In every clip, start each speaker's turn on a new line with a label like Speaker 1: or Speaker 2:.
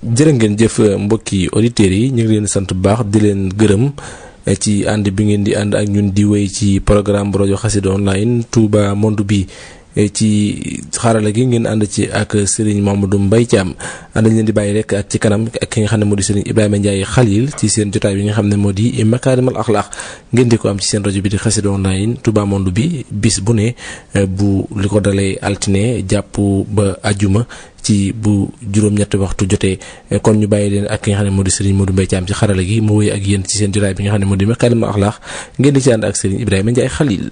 Speaker 1: jërë ngeen jëf mbokki auditeurs yi ñu ngi leen sant bu baax di leen gërëm ci ànd bi ngeen di ànd ak ñun di wéy ci programme bu rajo Xassida online Touba Monde bi ci xarala gi ngeen ànd ci ak Serigne Mamadou Mbaye Thiam ànd leen di bàyyi rek ak ci kanam ak ki nga xam ne moo di Serigne Ibrahima Ndiaye Khalil ci seen jotaay bi nga xam ne moo di Makarimal Akhlaq ngeen di ko am ci seen rajo bi di Xassida online Touba Monde bi bis bu ne bu li ko dalee altine jàpp ba ajuma ci bu juróom-ñetti waxtu jotee kon ñu bàyyi leen ak ki nga xam ne moo di Serigne Modou Mbaye Thiam ci xarala gi mu wéy ak yéen ci seen jotaay bi nga xam ne moo di Makarimal Akhlaq ngeen di ci ànd ak Serigne Ibrahima Ndiaye Khalil.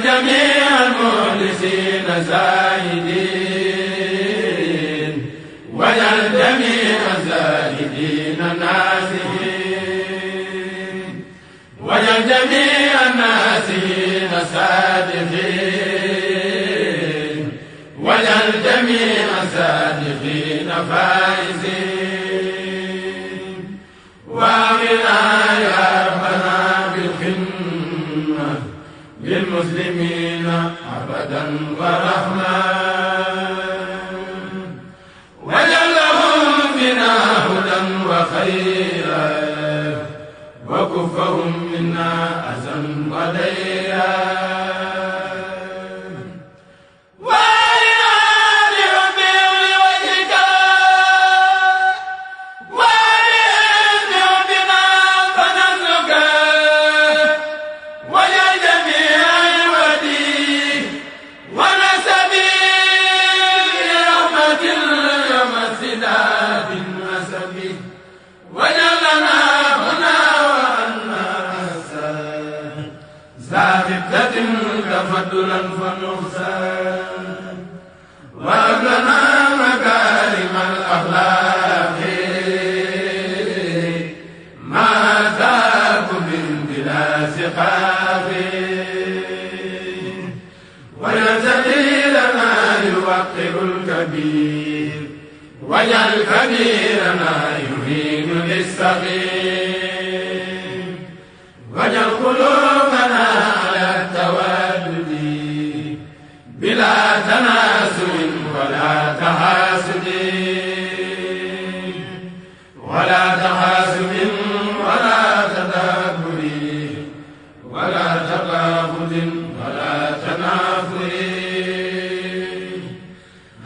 Speaker 2: جميع المخلصين زاهدين وجعل جميع الزاهدين ناسين وجعل جميع الناسين صادقين وجعل جميع الصادقين فائزين وآمنا يا ربنا بالخدمة للمسلمين أبدا ورحمة وجعلهم بنا هدى وخيرا وكفهم منا أذى وديرا تفضلا فنحسن وأبلنا مكارم الأخلاق ما ذاك من بلا سقاق ويزدي لنا يوقر الكبير واجعل كبيرنا يهين للصغير واجعل قلوبنا التوادد بلا تناسل ولا تحاسد ولا تحاسد ولا تدابر ولا تباغض ولا تنافر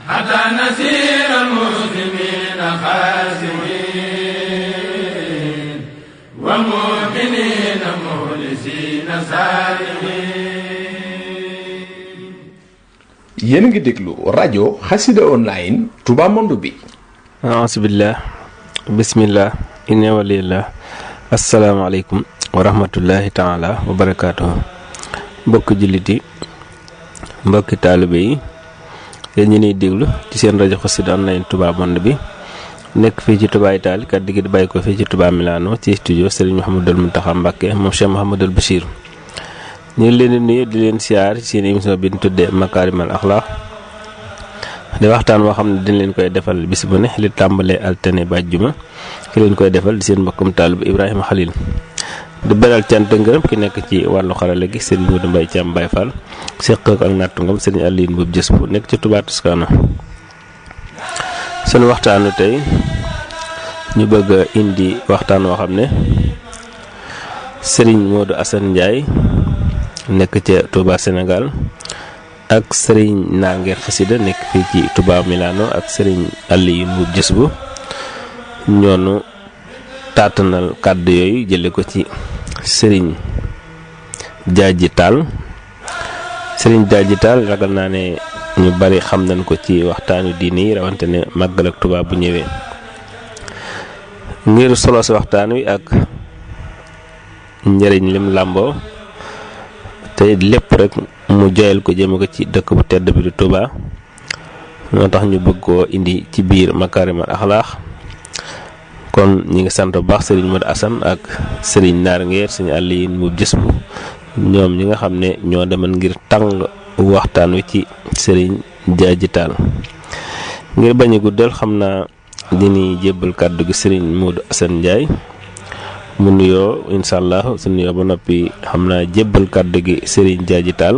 Speaker 2: حتى نسير المسلمين خاسرين ومؤمنين مخلصين سالمين.
Speaker 3: yéen a ngi déglu rajo Xassida online Touba Monde bi.
Speaker 4: aasbillah bismillah inna walillah asalaamaaleykum wa rahmatullahi taala wa barakaatuhu mbokki jullit yi mbokki taalibe yi yéen ñi ñuy déglu ci seen rajo Xassida online Touba Monde bi nekk fii ci Touba Italie kàddu gi di bàyyi ko fii ci Touba Milano ci studio Serigne Mouhamadul Mountakha Mbacké moom Cheikh Mouhamadul Bachir. ñu ngi leen di nuyu di leen siyaar ci seen émission bi ñu tuddee Makarimal Akhlaq di waxtaan woo xam ne dañ leen koy defal bis bu ne li tàmbalee altine ba àjjuma ki leen koy defal di seen mbokkum taalibe Ibrahima Khalil di beral cant ngërëm ki nekk ci wàllu xarala gi Serigne Modou Mbaye Thiam Baye Fall seq ak nattu ngam Serigne Aline Mboup Jës bu nekk ci Touba Toscana. sunu waxtaanu tey ñu bëgg a indi waxtaan woo xam ne Serigne Modou Assane Ndiaye nekk ca Touba Sénégal ak Serigne Naar Nguer Xasida nekk fii ci Touba Milano ak Serigne Aliou Mboup Jës bu ñoonu taatanal kàddu yooyu jële ko ci Serigne Jaaji Taal ragal naa ne ñu bari xam nañ ko ci waxtaanu diini yi rawante ne màggal ak Tuubaa bu ñëwee. ngir solo si waxtaan wi ak njëriñ lim làmboo te lépp rek mu joyal ko jëme ko ci dëkk bu tedd bi di Tuubaa moo tax ñu bëgg koo indi ci biir Makaarimal Axlaaq. kon ñi ngi sant bu baax sëriñ Modou Assane ak sëriñ Naar Ngeer sëriñ Aliin mu gis bu ñoom ñi nga xam ne ñoo demal ngir tàng waxtaan wi ci sëriñ Jaaji Taal. ngir bañ a guddal xam naa dini jébbal kàddu gi sëriñ Modou Assane Ndiaye mu nuyoo incha allah su nuyoo ba noppi xam naa jébbal kàddu gi sëriñ Jaaji Taal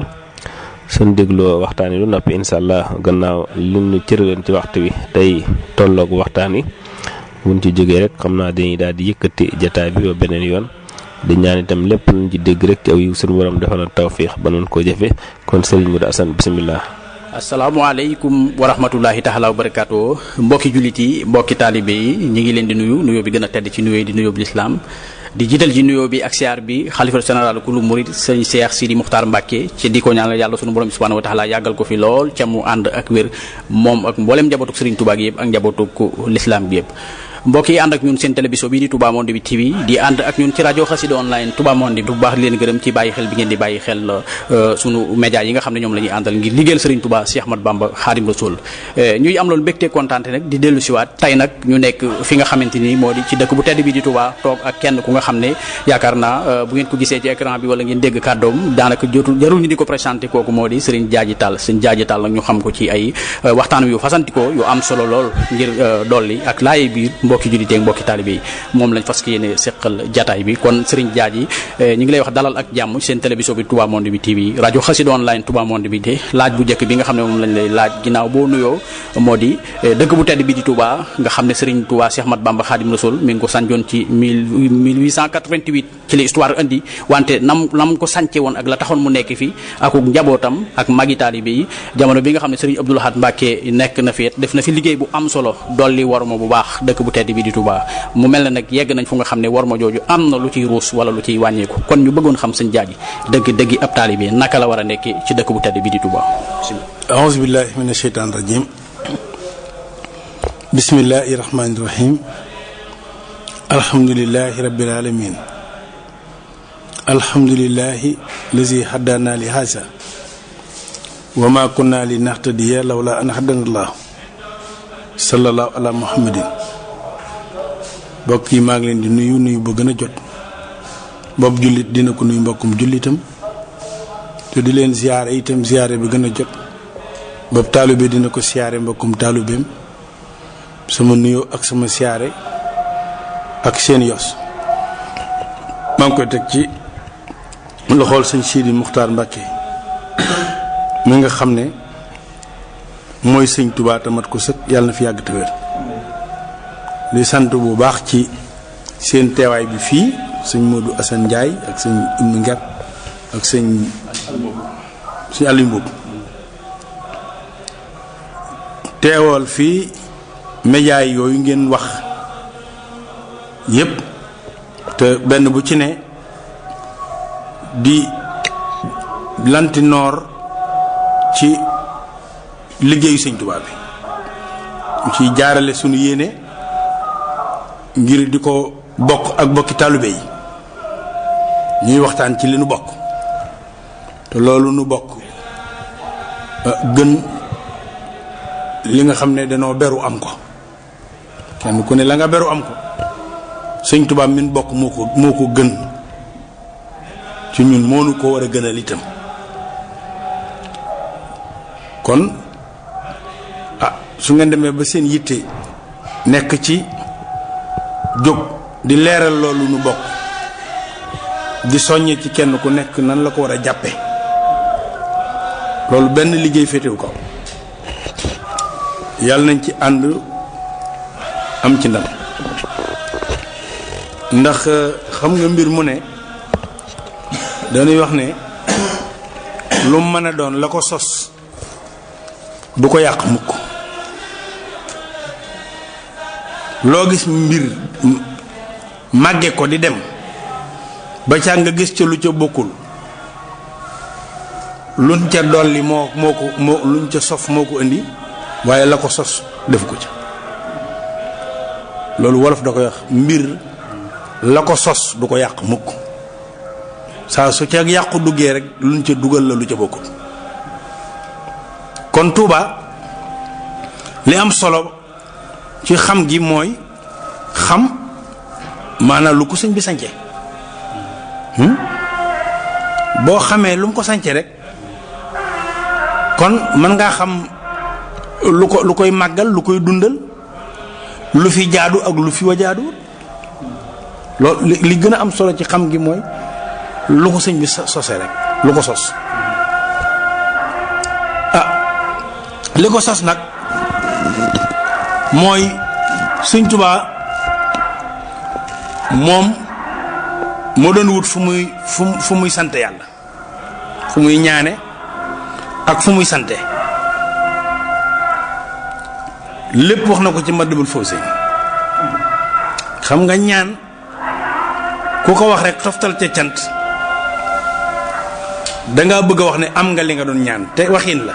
Speaker 4: suñ dégloo waxtaan wi lu noppi incha allah gannaaw li ñu cëraleen ci waxtu wi tey tolloog waxtaan wi buñ ci jógee rek xam naa dañuy daal di yëkkati jataay bi ba beneen yoon di ñaan itam lépp luñ ci dégg rek ci aw yu suñu borom defal na tawfiix ba noonu koo jëfe kon sëriñ Modou Assane bisimilah.
Speaker 5: asalaamaaleykum wa rahmatullahi taala wa barakaatu mbokki jullit yi mbokki taalibe yi ñu ngi leen di nuyoo bi gën a tedd ci nuyoo yi di nuyoo bi lislaam di jiital ci nuyoo bi ak siyaar bi xalifa général kulu murid sëñ Cheikh Sidi Muxtaar Mbàkke ci di ko ñaanal yàlla sunu borom subhanahu wa taala yàggal ko fi lool ca mu ànd ak wér moom ak mboolem njabootuk Sëriñ Tuubaa gi yëpp ak njabootuk lislaam gi yëpp. mbokk yi ànd ak ñun seen télévision bii di Touba Monde bi TV di ànd ak ñun ci rajo Xassida online Touba Monde bi bu baax di leen gërëm ci bàyyi xel bi ngeen di bàyyi xel sunu média yi nga xam ne ñoom la ñuy àndal ngir liggéeyal Serigne Touba Cheikh Ahmadou Bamba Khadim Rasoul ñuy am loolu mbégte kontaante nag di dellu siwaat tey nag ñu nekk fi nga xamante ni moo di ci dëkk bu tedd bi di Touba toog ak kenn ku nga xam ne yaakaar naa bu ngeen ko gisee ci écran bi wala ngeen dégg kàddoom daanaka jarul ñu di ko présenté kooku moo di Serigne Jaaji Taal Serigne Jaaji Taal nag ñu xam ko ci ay waxtaan yu fasantikoo yu am solo lool ngir dolli ak laaye biir mbokki jullite mbokki taalibe yi moom lañ fas yéene seqal jataay bi kon Serigne Jaaji ñu ngi lay wax dalal ak jàmm seen télévision bi Touba Monde bi TV rajo Xassida online Touba Monde bi te laaj bu njëkk bi nga xam ne moom lañ lay laaj ginnaaw boo nuyoo moo di dëkk bu tedd bi di Touba nga xam ne Serigne Touba Cheikh Ahmadou Bamba Khadim Rasoul mi ngi ko sanjoon ci 1888 ci la histoire indi wante nam ko sànce woon ak la taxoon mu nekk fi ak njabootam ak magi taalibe yi jamono bi nga xam ne Serigne Abdoul Ahad Mbacké nekk na fi def na fi liggéey bu am solo dolli warma bu baax dëkk bu tedd bi di Touba mu mel na nag yegg nañ fu nga xam ne warma jooju am na lu ciy ruus wala lu ciy wàññeeku kon ñu bëggoon xam sëñ Jaaji dëgg ab taalibe naka la war a nekk ci dëkk bu tedd bi di Touba.
Speaker 6: a'uuzu billahi mina shaytaani rajim bismillahi rahmaani rahim alhamdulillahi rabbil alamin alhamdulillahi lazi haddaana li haza wa ma kunna li nahtadiya lawla an hadana allah sallallahu ala muhammadin mbokk yi maa ngi leen di nuyu ba gën a jot bopp jullit dina ko nuyu mbokkum jullitam te di leen ziyaare itam ziyaare bi gën a jot bopp taalibe dina ko siyaare mbokkum taalibeem sama nuyoo ak sama siyaare ak seen yos maa ngi koy teg ci loxool sëñ Sidi Muxtaar Mbàkke mi nga xam ne mooy sëñ Touba tamat ko sëkk yàlla na fi yàgg te wér di sant bu baax ci seen teewaay bi fii sëñ Modou Assane Ndiaye ak sëñ Ibnu Nget ak sëñ Aliou Mboub teewal fii média yooyu ngeen wax yépp te benn bu ci ne di lantinoor ci liggéeyu sëñ Touba bi ñu ciy jaarale sunu yéene ngir di ko bokk ak bokki taalibe yi ñuy waxtaan ci li nu bokk te loolu nu bokk gën li nga xam ne danoo beru am ko kenn ku ne la nga beru am ko sëñ Touba min bokk moo ko gën ci ñun moo nu ko war a gënal itam kon su ngeen demee ba seen yitte nekk ci jóg di leeral loolu nu bokk di soññee ci kenn ku nekk nan la ko war a jàppe loolu benn liggéey féetewu ko yàlla nañ ci ànd am ci ndam ndax xam nga mbir mu ne dañuy wax ne lu mën a doon la ko sos du ko yàq mukk loo gis mbir màgge ko di dem ba ca nga gis ca lu ca bokkul luñ ca dolli moo luñ ca sof moo ko indi waaye la ko sos def ko ca loolu wolof da koy wax mbir la ko sos du ko yàq mukk saa su ca yàqu duggee rek luñ ca dugal la lu ca bokkul kon Touba li am solo ci xam gi mooy xam maanaam lu ko sëñ bi sance boo xamee lu mu ko sance rek kon mën ngaa xam lu koy màggal lu koy dundal lu fi jaadu ak lu fi wa jaadu loolu li gën a am solo ci xam gi mooy lu ko sëñ bi sose rek lu ko sos li ko sos nag mooy sëñ Tuubaa moom moo doon wut fu muy sant yàlla fu muy ñaane ak fu muy sante lépp wax na ko ci Matlabul Fawzayni xam nga ñaan ku ko wax rek toftal ca cant dangaa bëgg a wax ne am nga li nga doon ñaan te waxin la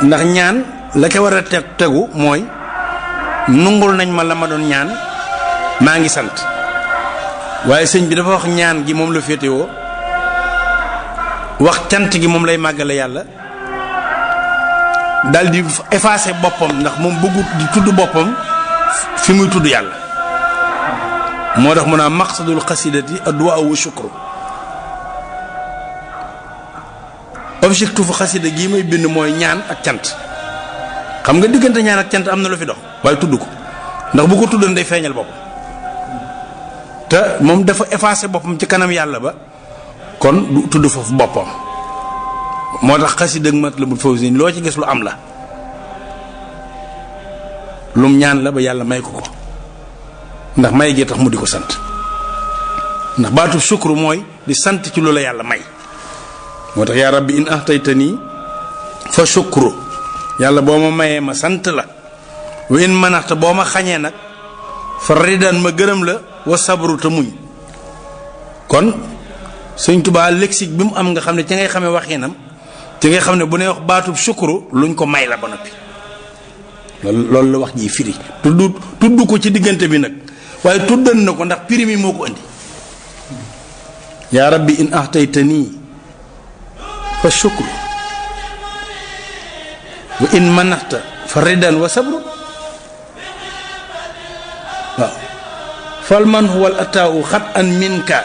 Speaker 6: ndax ñaan la ca war a tegu mooy nungul nañ ma la ma doon ñaan maa ngi sant waaye sëñ bi dafa wax ñaan gi moom la féetewoo wax cant gi moom lay màggale yàlla dal di effacer boppam ndax moom bëggut di tudd boppam fi muy tudd yàlla moo tax mu naa maqsadul xasidati addu'a wa shukru objectif xasida gii may bind mooy ñaan ak cant xam nga diggante ñaan ak cant am na lu fi dox waaye tudd ko ndax bu ko tuddoon day feeñal boppam te moom dafa effacé boppam ci kanam yàlla ba kon du tudd foofu boppam moo tax xasida ak Matlabul Fawzayni loo ci gis lu am la lum ñaan la ba yàlla may ko ndax may gee tax mu di ko sant ndax baatu sukru mooy di sant ci lu la yàlla may moo tax yaa rabbi in ahtaytani fa shukru yàlla boo ma mayee ma sant la wa in manaxta boo ma xañee nag fa ridan ma gërëm la wa sabru te muñ kon sëñ Tuubaa lexique bi mu am nga xam ne ci ngay xamee waxinam ci ngay xam ne bu ne wax baatub shukru luñ ko may la ba noppi loolu la wax ji firi tudd ko ci diggante bi nag waaye tuddan na ko ndax prix mi moo ko andi yaa rabbi in ahtaytani fa shukru wa in manaxta fa ridan wa sabru waaw fal man huwa al ataawu xat an minka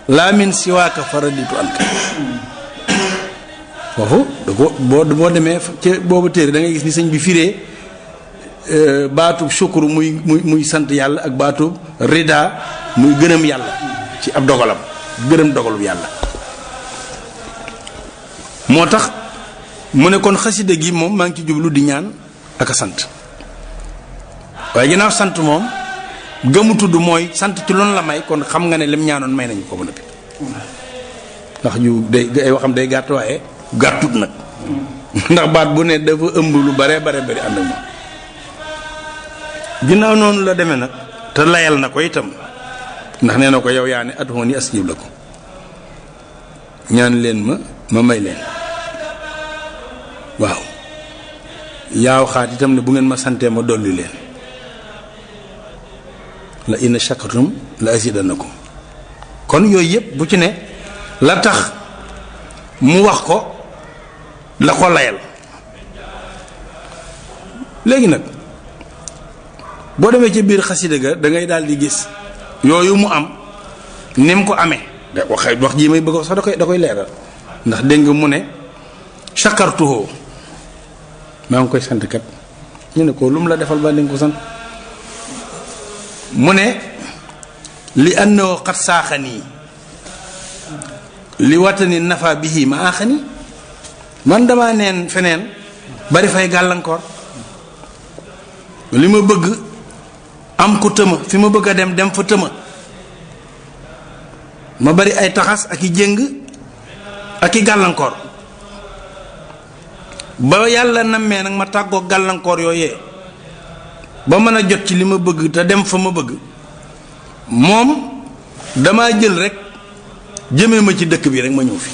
Speaker 6: laa min siwaaka fa raditu anka foofu da ko boo demee ci boobu téere da ngay gis ni sëñ bi firee baatub shukru muy sant yàlla ak baatub rida muy gërëm yàlla ci ab dogalam gërëm dogalu yàlla moo tax mu ne kon xasida gi moom maa ngi ci jublu di ñaan ak a sant waaye ginnaaw sant moom gëmu tudd mooy sant ci loolu la may kon xam nga ne lim ñaanoon may nañu ko ba noppi ndax yu day ay waxam day gàtt waaye gàttut nag ndax baat bu ne dafa ëmb lu bare bare bari ànd ak moom ginnaaw noonu la demee nag te layal na ko itam ndax nee na ko yow yaa ne ad'uuni astajib lakum ñaan leen ma may leen waaw yaaw xaat itam ne bu ngeen ma santee ma dolli leen la in shakartum la azidannakum kon yooyu yëpp bu ci ne la tax mu wax ko la ko layal léegi nag boo demee ci biir xasida ga da ngay daal di gis yooyu mu am ni mu ko amee da wax ji may bëgg sax da koy leeral ndax dégg nga mu ne shakartuhu maa ngi koy sant kat ñu ne ko lu mu la defal ba di nga ko sant mu ne li annahu qad saaxanii li watani nafa bihi ma aaxani man damaa neen feneen bari fay gàllankoor li ma bëgg am ko tëma fi ma bëgg a dem fa tëma ma bari ay taxas ak i jéng ak i gàllankoor ba yàlla nammee nag ma tàggoo gàllankoor yooyee ba mën a jot ci li ma bëgg te dem fa ma bëgg moom damaa jël rek jëmee ma ci dëkk bi rek ma ñëw fi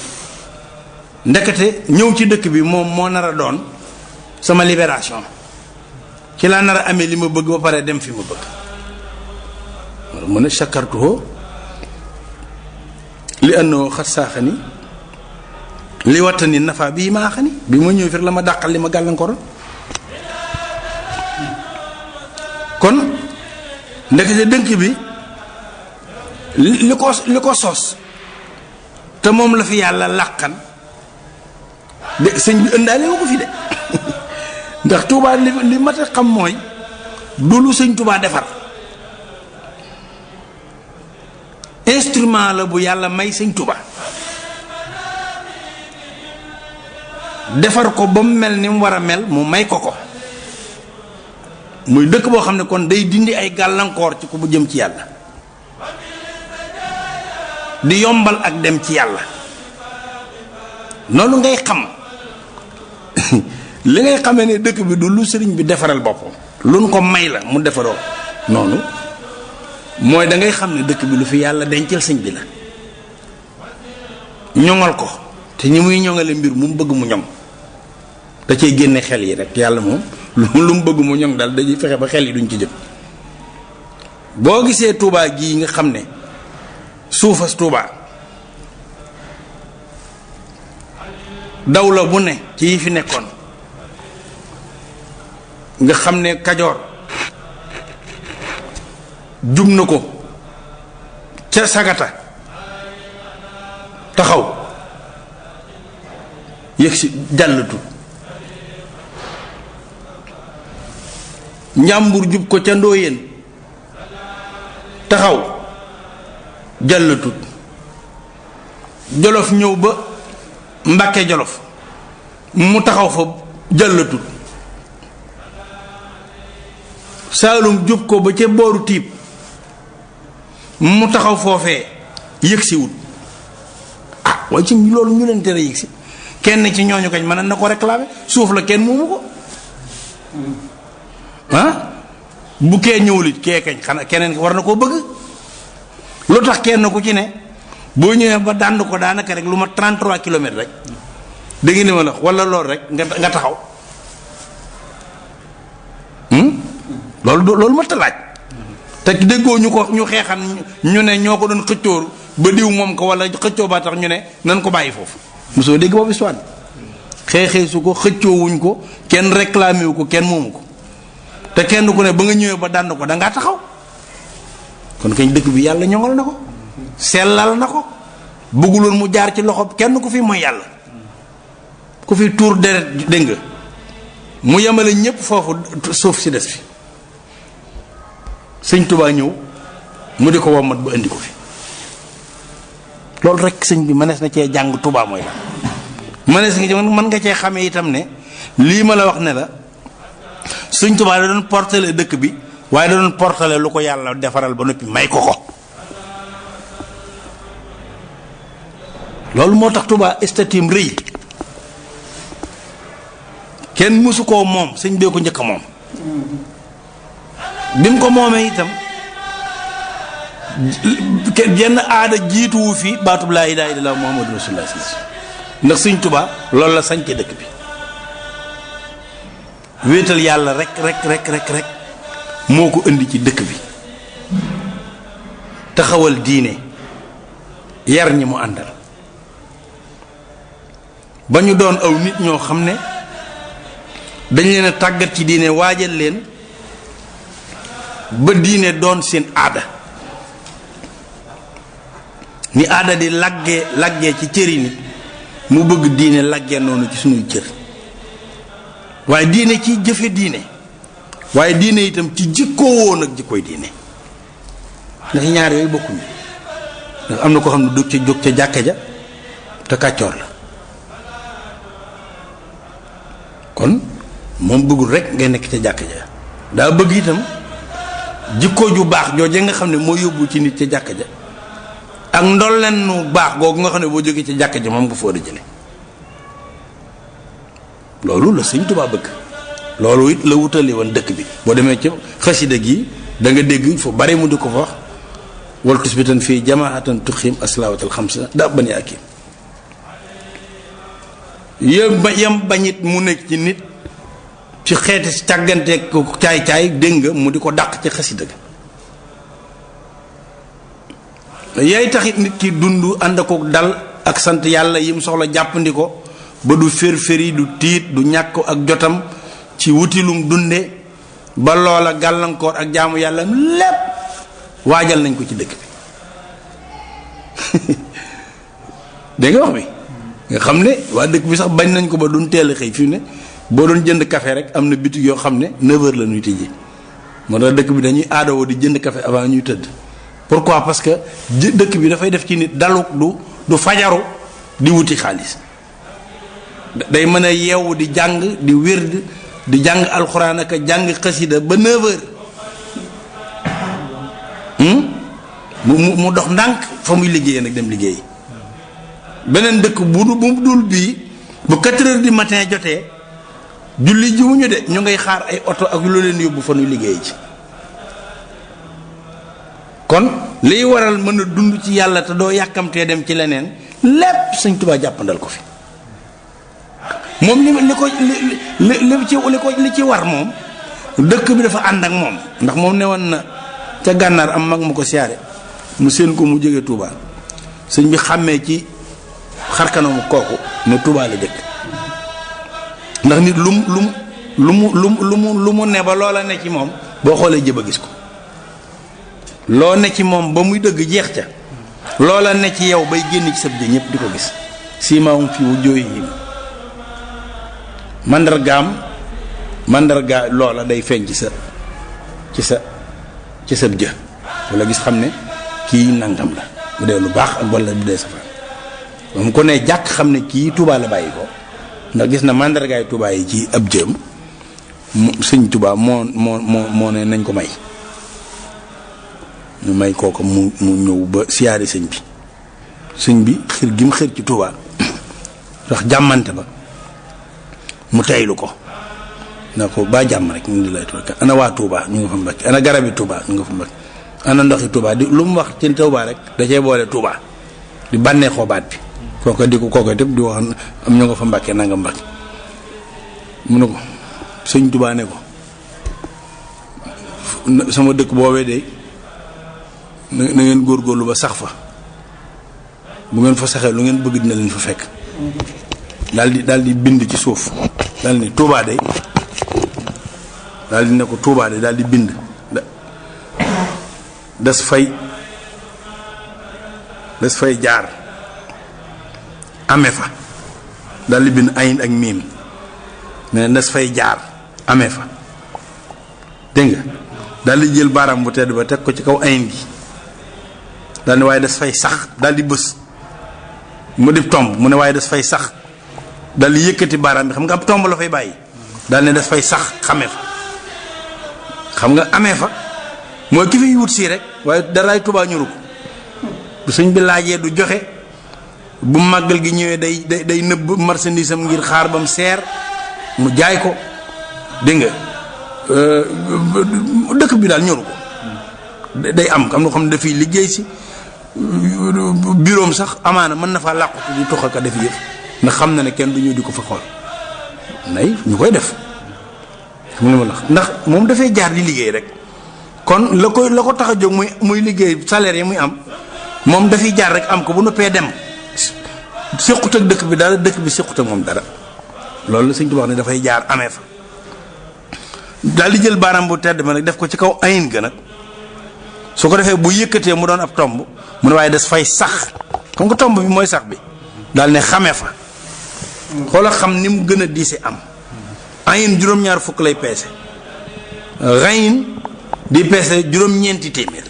Speaker 6: ndekete ñëw ci dëkk bi moom moo nar a doon sama libération ci laa nar a amee li ma bëgg ba pare dem fi ma bëgg mu ne shakartuhu li annoo xat saaxani li wattani nafa bii maa xani bi ma ñëw fir la ma dàqal li ma gàllankooroon kon ndekete dënk bi li ko sos te moom la fi yàlla làqan de sëñ bi ëndaale woo ko fi de ndax Touba li mat a xam mooy du lu sëñ Touba defar instrument la bu yàlla may sëñ Touba defar ko ba mu mel ni mu war a mel mu may ko muy dëkk boo xam ne kon day dindi ay gàllankoor ci ko bu jëm ci yàlla di yombal ak dem ci yàlla noonu ngay xam li ngay xamee ne dëkk bi du lu sëriñ bi defaral boppam luñ ko may la mu defaroo noonu mooy da ngay xam ne dëkk bi lu fi yàlla dencal sëñ bi la ñoŋal ko te ñi muy ñoŋale mbir mu bëgg mu ñoŋ da cay génne xel yi rek yàlla moom lu mu bëgg mu ñoŋ daal dañuy fexe ba xel yi duñ ci jëm boo gisee Touba gii nga xam ne suufas Touba dawla bu ne ci yi fi nekkoon nga xam ne Kajoor jub na ko ca Sagata taxaw yëg si jàllatu Njàmbur jub ko ca Ndóoyeen taxaw jàllatut Jolof ñëw ba Mbàkke Jolof mu taxaw fa jàllatut Saalum jub ko ba ca booru Tiib mu taxaw foofee yëgsi wut waaye ci loolu ñu leen tere yëgsi kenn ci ñooñu kañ mën na ko réclamer suuf la kenn moomu ko bu kee ñëwul it kee kañ xanaa keneen war na koo bëgg lu tax kenn ku ci ne boo ñëwee ba dànd ko daanaka rek lu ma 33 kilomètres rek da ngeen ma la wala loolu rek nga taxaw loolu ma ta laaj te déggoo ñu ko ñu xeexan ñu ne ñoo ko doon xëccóor ba diw moom ko wala xëccoo ba tax ñu ne nan ko bàyyi foofu mosoo dégg boobu histoire xeexee su ko xëccoowuñ ko kenn réclamé wu ko kenn moomu ko te kenn ku ne ba nga ñëwee ba dànd ko da ngaa taxaw kon kañ dëkk bi yàlla ñoŋal na ko sellal na ko bëgguloon mu jaar ci loxo kenn ku fi mooy yàlla ku fi tuur deret dégg nga mu yemale ñépp foofu suuf si des fi sëñ Touba ñëw mu di ko wommat ba indi ko fi loolu rek sëñ bi mënees na cee jàng Touba mooy la mënees nga mën nga cee xamee itam ne lii ma la wax ne la sëñ Touba da doon portale dëkk bi waaye da doon portale lu ko yàlla defaral ba noppi may ko loolu moo tax Touba estatim rëy kenn mësu koo moom sëñ bee ko njëkk a moom bi mu ko moomee itam jenn aada jiituwu fi baatub laa ilaaha illallaah muhammadu rasulullah ndax sëñ Touba loolu la sañce dëkk bi wéetal yàlla rek moo ko indi ci dëkk bi taxawal diine yar ñi mu àndal ba ñu doon aw nit ñoo xam ne dañ leen a tàggat ci diine waajal leen ba diine doon seen aada ni aada di laggee ci cëri nit mu bëgg diine laggee noonu ci sunuy cër waaye diine ci jëfe diine waaye diine itam ci jikkoo woon ak jikkooy diine ndax ñaar yooyu bokkuñu ndax am na ko xam ne du jóg ca jàkka ja te kàccoor la kon moom bëggul rek ngay nekk ca jàkka ja daa bëgg itam jikkoo ju baax jooje nga xam ne moo yóbbu ci nit ca jàkka ja ak ndolleen nu baax googu nga xam ne boo jógee ca jàkka ja moom nga fa war a jële loolu la sëñ Tuubaa bëgg loolu it la wutale woon dëkk bi boo demee ci xasida gi da nga dégg fu bari mu di ko fa wax wal tusbitan fii jamaatan tuxim aslaawatal xamsa da bani akim yam bañit mu nekk ci nit ci xeeti càggante ko caay-caay dégg nga mu di ko dàq ci xasida ga yaay taxit nit ki dund ànd ko dal ak sant yàlla yim soxla jàppandi ko ba du fér-féri du tiit du ñàkk ak jotam ci wutilum dunde ba loola gàllankoor ak jaamu yàlla lépp waajal nañ ko ci dëkk bi dégg nga wax bi nga xam ne waa dëkk bi sax bañ nañ ko ba duñ teel a xëy fi ne boo doon jënd café rek am na bitig yoo xam ne 9h la ñuy tëjee moo tax dëkk bi dañuy aadawoo di jënd café avant ñuy tëdd pourquoi parce que dëkk bi dafay def ci nit dalu du fajaru di wuti xaalis day mën a yeewu di jàng di wérd di jàng alxuraan ak jàng xasida ba 9h mu dox ndànk fa muy liggéeyee nag dem liggéey beneen dëkk bu dul bii bu 4h du matin jotee julli jiwuñu de ñu ngay xaar ay oto ak lu leen yóbbu fa nuy liggéey ci kon liy waral mën a dund ci yàlla te doo yàkkamtee dem ci leneen lépp Sëñ Tuubaa jàppandal ko fi moom li ci war moom dëkk bi dafa ànd ak moom ndax moom ne woon na ca gànnaar am mag mu ko siyaare mu séen ko mu jóge Touba sëñ bi xàmmee ci xarkanamu kooku ne Touba la dëkk ndax nit lu mu ne ba loola ne ci moom boo xoolee jëb a gis ko loo ne ci moom ba muy dëgg jeex ca loola ne ci yow bay génn ci sab jë ñëpp di ko gis siimaawum fi wu jooy yi mandarga loola day feeñ ci sab jë wala gis xam ne kii nangam la bu dee lu baax ak wala bu dee safaan ba mu ko nee jàkk xam ne kii Touba la bàyyi ko ndax gis na mandargaay Touba yi ci ab jëm sëñ Touba moo ne nañ ko may ñu may kooku mu ñëw ba siyaari sëñ bi xir gi mu xir ci Touba ndax jàmmante ba mu teylu ko na ko ba jàmm rek ñu di lay tuuti ana waa Touba ñu nga fa Mbàkke ana garabi Touba ñu nga fa Mbàkke ana ndoxi Touba di lu mu wax ci Touba rek da cee boole Touba di bànneexoo baat bi kooka di ko kooka tëb di wax am ñu nga fa Mbàkke nanga Mbàkke mu ne ko sëñ Touba ne ko sama dëkk boobee de na ngeen góorgóorlu ba sax fa bu ngeen fa saxee lu ngeen bëgg dina leen fa fekk daal di bind ci suuf daal ni Touba de daal di ne ko Touba de daal di bind des fay jaar amee fa daal di bind ayin ak miim mais des fay jaar amee fa dégg nga daal di jël baaraam bu tedd ba teg ko ci kaw ayin gi daal ni waaye des fay sax daal di bës mu dib tomb mu ne waaye des fay sax daal di yëkkati baaraam bi xam nga ab tomb la fay bàyyi daal ne des fay sax xamee fa xam nga amee fa mooy ki fi wut sii rek waaye daraay Touba ñuru ko bu sëñ bi laajee du joxe bu màggal gi ñëwee day nëbb marchandise am ngir xaar ba mu seer mu jaay ko dégg nga dëkk bi daal ñoru ko day am na xam ne dafay liggéey si bureau sax amaana mën na faa làqutu di tox ak def yëf ndax xam na ne kenn du ñëw di ko fa xool nay ñu koy def xam nga ma la ndax moom dafay jaar di liggéey rek kon la ko tax a jóg muy liggéey salaire yi muy am moom dafay jaar rek am ko bu noppee dem séqut ak dëkk bi dara dëkk bi séqut ak moom dara loolu la Sëñ Tuubaa wax ne dafay jaar amee fa daal di jël baaraam bu tedd ma nag def ko ci kaw ayin ga nag su ko defee bu yëkkatee mu doon ab tomb mu ne waaye des fay sax comme que tomb bi mooy sax bi daal ne xamee fa xoola xam ni mu gën a diise am ayin juróom-ñaar fukk lay peese rayin di peese juróom-ñeenti téeméer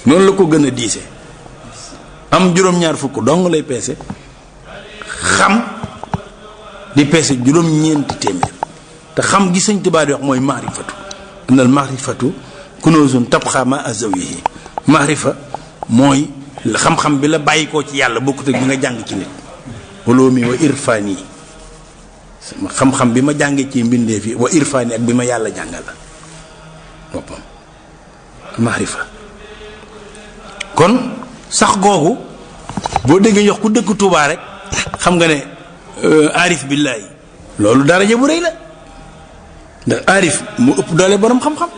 Speaker 6: noonu la ko gën a diise am juróom-ñaar fukk dong lay peese xam di peese juróom-ñeenti téeméer te xam gi Sëñ Tuubaa di wax mooy maarifatu anal maarifatu kunoozun tabxaa ma azawihi maarifa mooy xam-xam bi la bàyyi koo ci yàlla bokkut ak bi nga jàng ci nit ulumi wa irfani sama xam-xam bi ma jàngee ci mbindeef yi wa irfani ak bi ma yàlla jàngal la boppam maarifa kon sax googu boo déggee jox ku dëkk Touba rek xam nga ne aarif billaahi loolu daraja bu rëy la ndax aarif mu ëpp doole borom xam-xam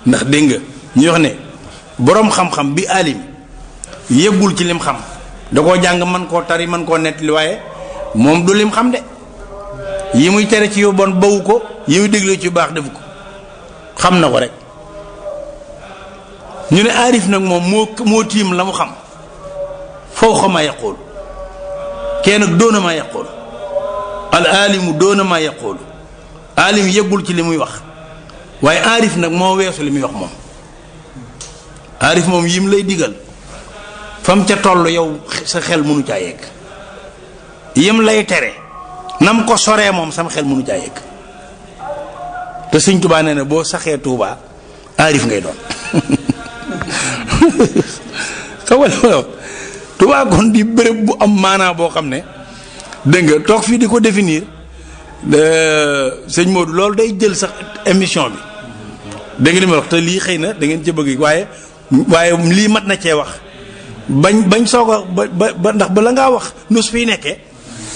Speaker 6: ndax dégg nga ñu wax ne borom xam-xam bi alim yëggul ci lim xam da koo jàng man koo tari man koo nettali waaye moom du lim xam de yi muy tere ci yu bon bawu ko yi muy déglu ci baax defu ko xam na ko rek ñu ne aarif nag moom moo tiim la mu xam fawqa ma yaqul kee nag doona ma yaqul al alimu doona ma yaqul alim yëggul ci li muy wax waaye aarif nag moo weesu li muy wax moom aarif moom yim lay digal fam ca toll yow sa xel mënu caa yegg yim lay tere nam ko soree moom sama xel mënu caa yegg te Sëñ Tuubaa nee na boo saxee Tuubaa aarif ngay doon xawal Tuubaa kon di béréb bu am maanaa boo xam ne dégg nga toog fii di ko définir sëñ Modou loolu day jël sax émission bi dégg nga li ma wax te lii xëy na da ngeen ci bëgg waaye lii mat na cee wax bañ soog a ba ndax bala ngaa wax nus fiy nekkee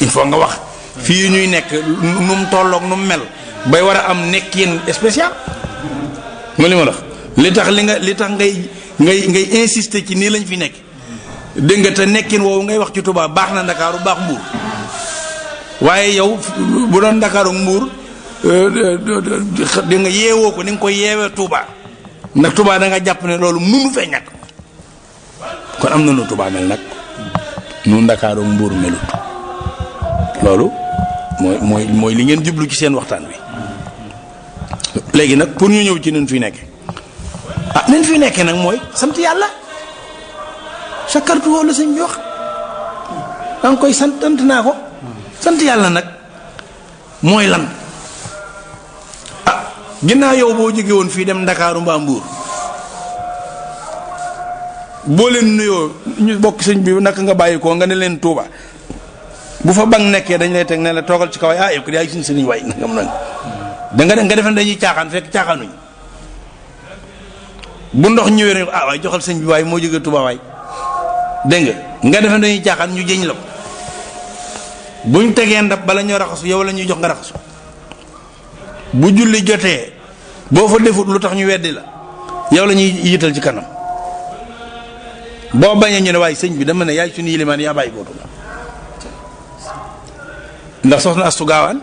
Speaker 6: il faut nga wax fii ñuy nekk nu mu tolloog nu mu mel bay war a am nekkin spécial nga li ma wax li tax ngay insister ci nii lañ fi nekk dégg nga te nekkin woowu ngay wax ci Tuubaa baax na Ndakaaru baax Mbuur waaye yow bu doon Ndakaaru Mbuur di nga yeewoo ko ni nga koy yeewee Tuubaa ndax Tuubaa da nga jàpp ne loolu mënu fee ñàkk kon am na nu Tuubaa mel nag nu Ndakaaru Mbuur melut loolu mooy li ngeen jublu ci seen waxtaan wi léegi nag pour ñu ñëw ci nen fi nekke nen fi nekke nag mooy sant yàlla sakartu woo la sëñ bi wax da nga koy sant naa ko sant yàlla nag mooy lan ginnaaw yow boo jóge woon fii dem Ndakaaru mbaa Mbuur boo leen nuyoo ñu bokk sëñ bi naka nga bàyyi ko nga ne leen Tuuba bu fa bang nekkee dañ lay teg ne la toogal ci kaw yow ko yaay suñu sëriñ waay nangam nag nga defe ne dañuy caaxaan fekk caaxaanuñ bu ndox ñëwee rek waaye joxal sëñ bi waay moo jóge Tuuba waay dégg nga defe ne dañuy caaxaan ñu jëñ la ko buñ tegee ndab bala ñoo raxasu yow la ñuy jox nga raxasu bu julli jotee boo fa defut lu tax ñu weddi la yow la ñuy yital ci kanam boo bañee ñu ne waaye sëñ bi dama ne yaay suñu yilimaan yaa bàyyi bootu ndax soxna Astu Gaawaan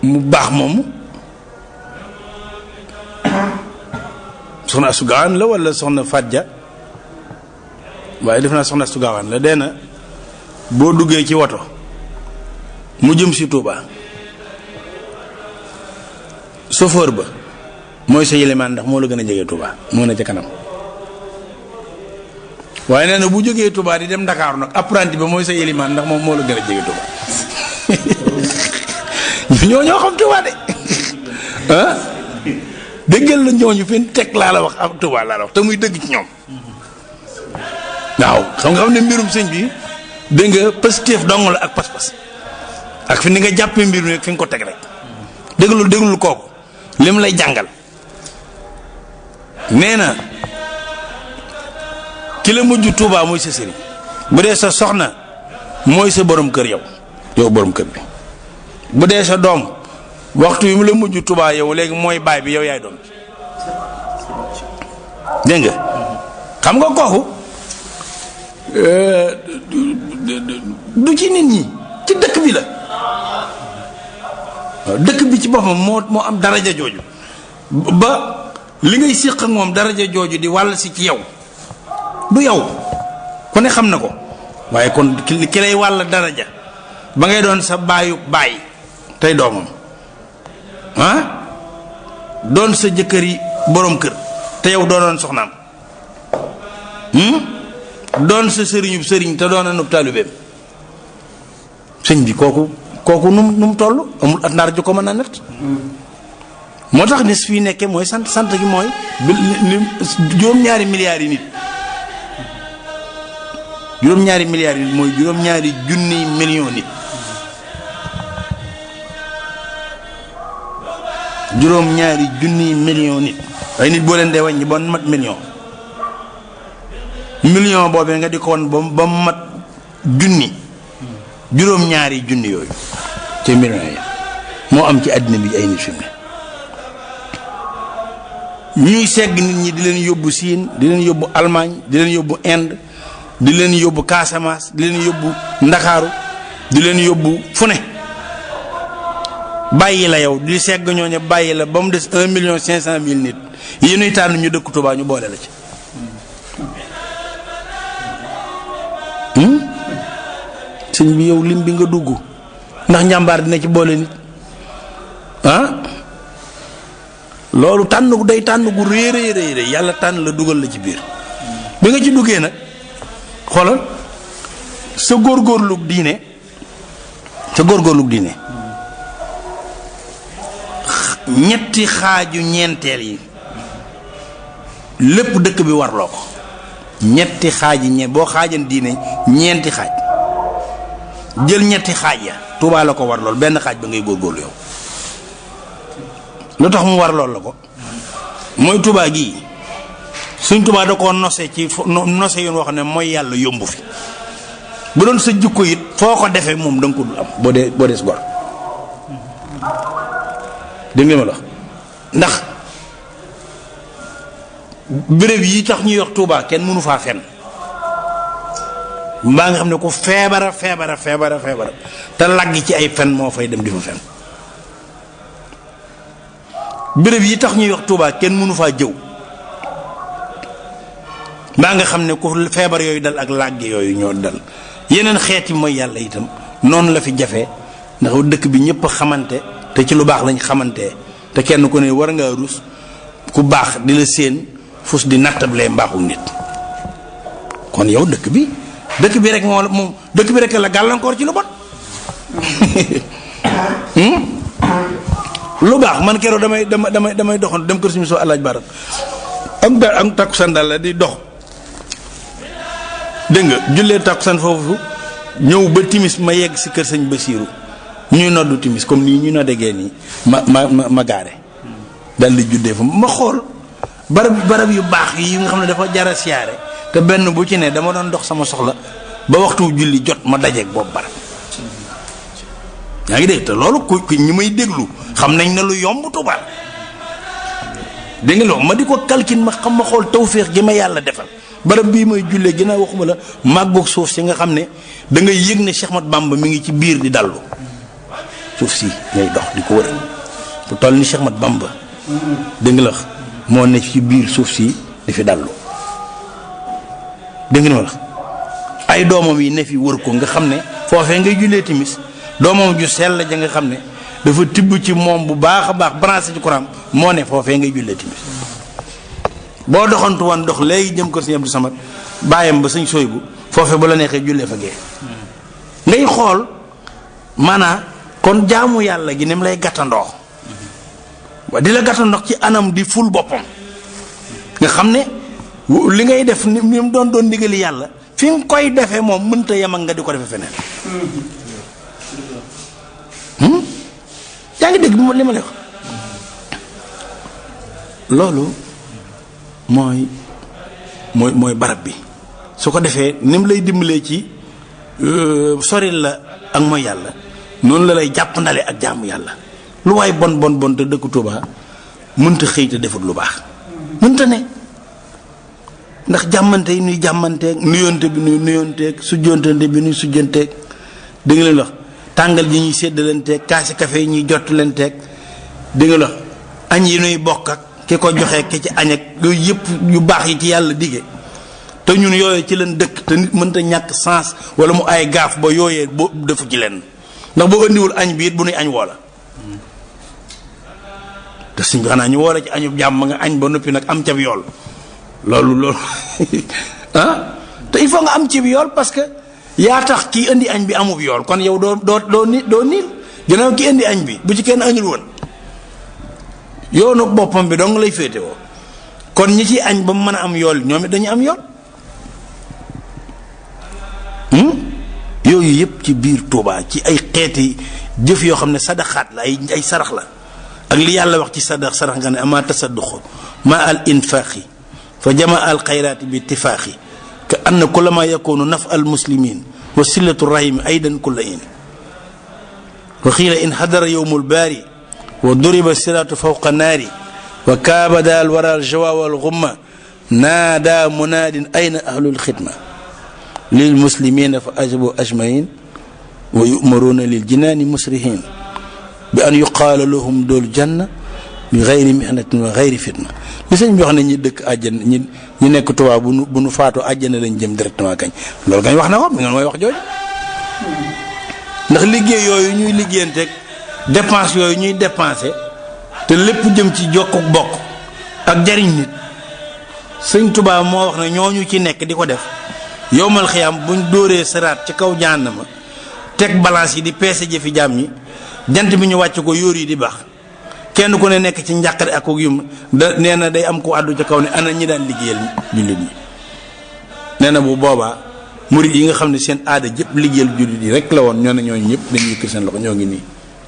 Speaker 6: mu baax moomu soxna Astu Gaawaan la wala soxna Fadja waaye def naa soxna Astu Gaawaan la dee na boo duggee ci woto mu jëm si Tuuba chauffeur ba mooy sa yilimaan ndax moo la gën a jege Tuuba moo ne ca kanam waaye nee na bu jógee Tuuba di dem Ndakaaru nag apprenti ba mooy sa yilimaan ndax moom moo la gën a jege Tuuba ñoo xam Tuuba de déggal la ñooñu fi teg laa la wax ab Tuuba laa la wax te muy dëgg ci ñoom waaw xam nga xam ne mbirum sëñ bi dégg nga positif dong la ak pas-pas ak fi ni nga jàppee mbir mi fi nga ko teg rek déglul kooku lim lay jàngal nee na ki la mujj Tuuba mooy sa sëriñ bu dee sa soxna mooy sa borom kër yow borom kër bi bu dee sa doom waxtu yi mu la mujj Tuuba yow léegi mooy baay bi yow yaay doom dégg nga xam nga kooku du ci nit ñi ci dëkk bi la dëkk bi ci boppam moo am daraja jooju ba li ngay séq ak moom daraja jooju di wàll si ci yow du yow ku ne xam na ko waaye kon ki lay wàll daraja ba ngay doon sa baayu baay tey doomam doon sa jëkkër yi borom kër te yow doo doon soxnaam doon sa sëriñub sëriñ te doon na taalibeem sëñ bi kooku nu mu toll amul at ndaar ju ko mën a net moo tax nis fii nekkee mooy sant gi mooy juróom-ñaari milliards yi nit juróom-ñaari milliards yi nit mooy juróom-ñaari junniy million nit juróom-ñaari junniy million nit ay nit boo leen dee wàññi ba mat million boobee nga di ko won ba mat junni juróom-ñaari junni yooyu ci millions yi moo am ci àddina bi ay nit fi mu ne ñuy segg nit ñi di leen yóbbu Siin di leen yóbbu Allemagne di leen yóbbu Inde di leen yóbbu Casamance di leen yóbbu Ndakaaru di leen yóbbu fu ne bàyyi la yow di segg ñooñu bàyyi la ba mu des 1,500,000 nit yi ñuy tànn ñu dëkk Touba ñu boole la ci. sëñ bi yow lim bi nga dugg ndax njàmbaar dina ci boole nit loolu tànn gu day tànn gu réy yàlla tànn la dugal la ci biir bi nga ci duggee nag xoolal sa góorgóorlug diine ñetti xaaju ñeenteel yi lépp dëkk bi warloo ko ñetti xaaji boo xaajan diine ñeenti xaaj jël ñetti xaaj ya Tuubaa la ko war lool benn xaaj ba ngay góorgóorlu yow lu tax mu war lool la ko mooy Tuubaa gii suñ Tuubaa da koo nose yoon woo xam ne mooy yàlla yombu fi bu doon sa jikko it foo ko defee moom da nga ko dul am boo des gor dégg nga ma la ndax béréb yi tax ñuy wax Tuubaa kenn mënu faa fen mbaa nga xam ne ku feebara te lagg ci ay fen moo fay dem di fa fen béréb yi tax ñuy wax Tuubaa kenn mënu faa jëw mbaa nga xam ne ku feebar yooyu dal ak làgg yooyu ñoo dal yeneen xeeti mooy yàlla itam noonu la fi jafe ndax dëkk bi ñëpp xamante te ci lu baax lañ xamante te kenn ku ne war ngaa rus ku baax di la séen fus di nattable mbaaxul nit kon yow dëkk bi rek moom dëkk bi rek la gàllankoor ci lu bon lu baax man keroog damay doxoon dem kër suñu soo alaaj barak am takkusaan daal la di dox dégg nga jullee takkusaan foofu ñëw ba timis ma yegg si kër sëñ Basiiru ñuy noddu timis comme nii ñu noddegee nii ma gaare dal di juddee fa ma xool barab yu baax yi nga xam ne dafa jara siyaare te benn bu ci ne dama doon dox sama soxla ba waxtu julli jot ma dajeeg boobu barab yaa ngi dégg te loolu ku ñi may déglu xam nañ ne lu yomb Tuubaa dégg nga loolu ma di ko calcul ma xam ma xool tawféex gi ma yàlla defal barab bii may jullee ginnaaw waxuma la màggoog suuf si nga xam ne da ngay yëg ne Cheikh Ahmad Bamba mi ngi ci biir di dallu suuf si ngay dox di ko wër bu toll ni Cheikh Ahmad Bamba dégg nga la moo ne ci biir suuf si di fi dallu dégg nga ma la ay doomam yi ne fi wër ko nga xam ne foofee ngay jullee timis doomam ju sell ja nga xam ne dafa tibb ci moom bu baax a baax branché ci courant moo ne foofee ngay jullee timis boo doxantu woon dox léegi jëm kër sëñ Abdou Samad bàyyam ba sëñ Soybu foofee bu la neexee jullee fa gee ngay xool maanaa kon jaamu yàlla gi ni mu lay gàttandoo di la gàttandoo ci anam di ful boppam nga xam ne li ngay def ni mu doon ndigali yàlla fi nga koy defee moom mënta yem ak nga di ko defee feneen yaa ngi dégg li ma lay wax loolu mooy barab bi su ko defee ni mu lay dimbalee ci soril la ak mooy yàlla noonu la lay jàpp ndale ak jaamu yàlla lu waay bon te dëkk Tuubaa mënta xëy te defut lu baax mënta ne ndax jàmmante yi nuy jàmmanteeg nuyonte bi nuy nuyonteeg sujjontante bi nuy sujjanteeg dégg nga leen wax tàngal ji ñuy séddalanteeg kaasi café yi ñuy jottalanteeg dégg nga la añ yi nuy bokk ak ki ko joxee ki ci añ ak yooyu yëpp yu baax yi ci yàlla dige te ñun yooyee ci leen dëkk te nit mënta ñàkk sens wala mu ay gaaf ba yooyee boo defu ci leen ndax boo indiwul añ bi it bu nuy añ woola te suñ xanaa ñu woola ci añub jàmm nga añ ba noppi nag am cab yool loolu te il faut nga am ci bi yool parce que yaa tax kii indi añ bi amub yool kon yow doo niil gannaaw ki indi añ bi bu ci kenn añul woon yoonu boppam bi dong lay féete woo kon ñi ci añ ba mu mën a am yool ñoom it dañu am yool yooyu yëpp ci biir Tuubaa ci ay xeeti jëf yoo xam ne sadaxaat la ay sarax la ak li yàlla wax ci sarax nga ne ama tasadduqu ma al infaqi fa jamaa al xayraati bi ittifaqi ka anna kullama yakunu naf al muslimin wa sillatu rahimi aydan kulla in wa xiila in hadara yowmul baari wa duriba siratu fawqa naari wa kaabada al wara al jawa wal gumma naada munaadin ayna ahlul xidma lil muslimina fa ajabu ajmain wa yu'maruna lil jinaani musrihin bi an yuqaala lahum dool janna bi xayri mihnatin wa xayri fitna li sëñ bi wax ne ñi dëkk àjjana ñi nekk Tuubaa bu nu faatoo àjjana lañ jëm directement kañ loolu kañ wax na ko mi nga mooy wax jooju ndax liggéey yooyu ñuy liggéeyanteeg dépense yooyu ñuy dépensé te lépp jëm ci jokkuk bokk ak jariñ nit sëñ Tuubaa moo wax ne ñooñu ci nekk di ko def yowmal xiyaam buñ dóoree saraat ci kaw jahannama teg balance yi di peese jëfi jaam ñi jant bi ñu wàcc ko yóor yi di baax kenn ku ne nekk ci njàqare ak yum nee na day am ku àddu ca kaw ne ana ñi daan liggéeyal jullit ñi nee na bu boobaa murid yi nga xam ne seen aada jëpp liggéeyal jullit yi rek la woon ñoo ne ñooñu ñëpp dañuy yëkkati seen loxo ñoo ngi nii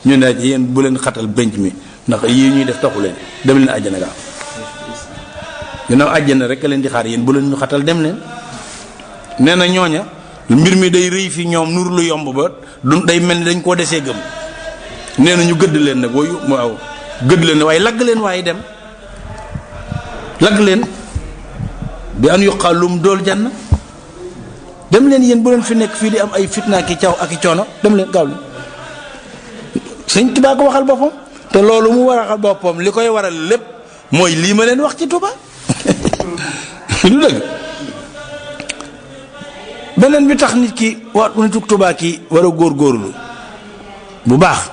Speaker 6: ñu ne yéen bu leen xatal benc mi ndax yii ñuy def taxu leen dem leen àjjana gaaw ginnaaw àjjana rek leen di xaar yéen bu leen ñu xatal dem leen nee na ñooña mbir mi day rëy fi ñoom nur lu yomb ba du day mel ni dañ koo desee gëm nee na ñu gëdd leen nag waaw gëdd leen waaye lagg leen waaye dem lagg leen bi an yuqaalum dool janna dem leen yéen bu leen fi nekk fii di am ay fitna ki caw ak i coono dem leen gaaw leen sëñ Tuubaa ko waxal boppam te loolu mu waxal boppam li koy waral lépp mooy lii ma leen wax ci Tuubaa lu dëgg beneen bi tax nit ki waat mu ne tug Tuubaa ki war a góorgóorlu bu baax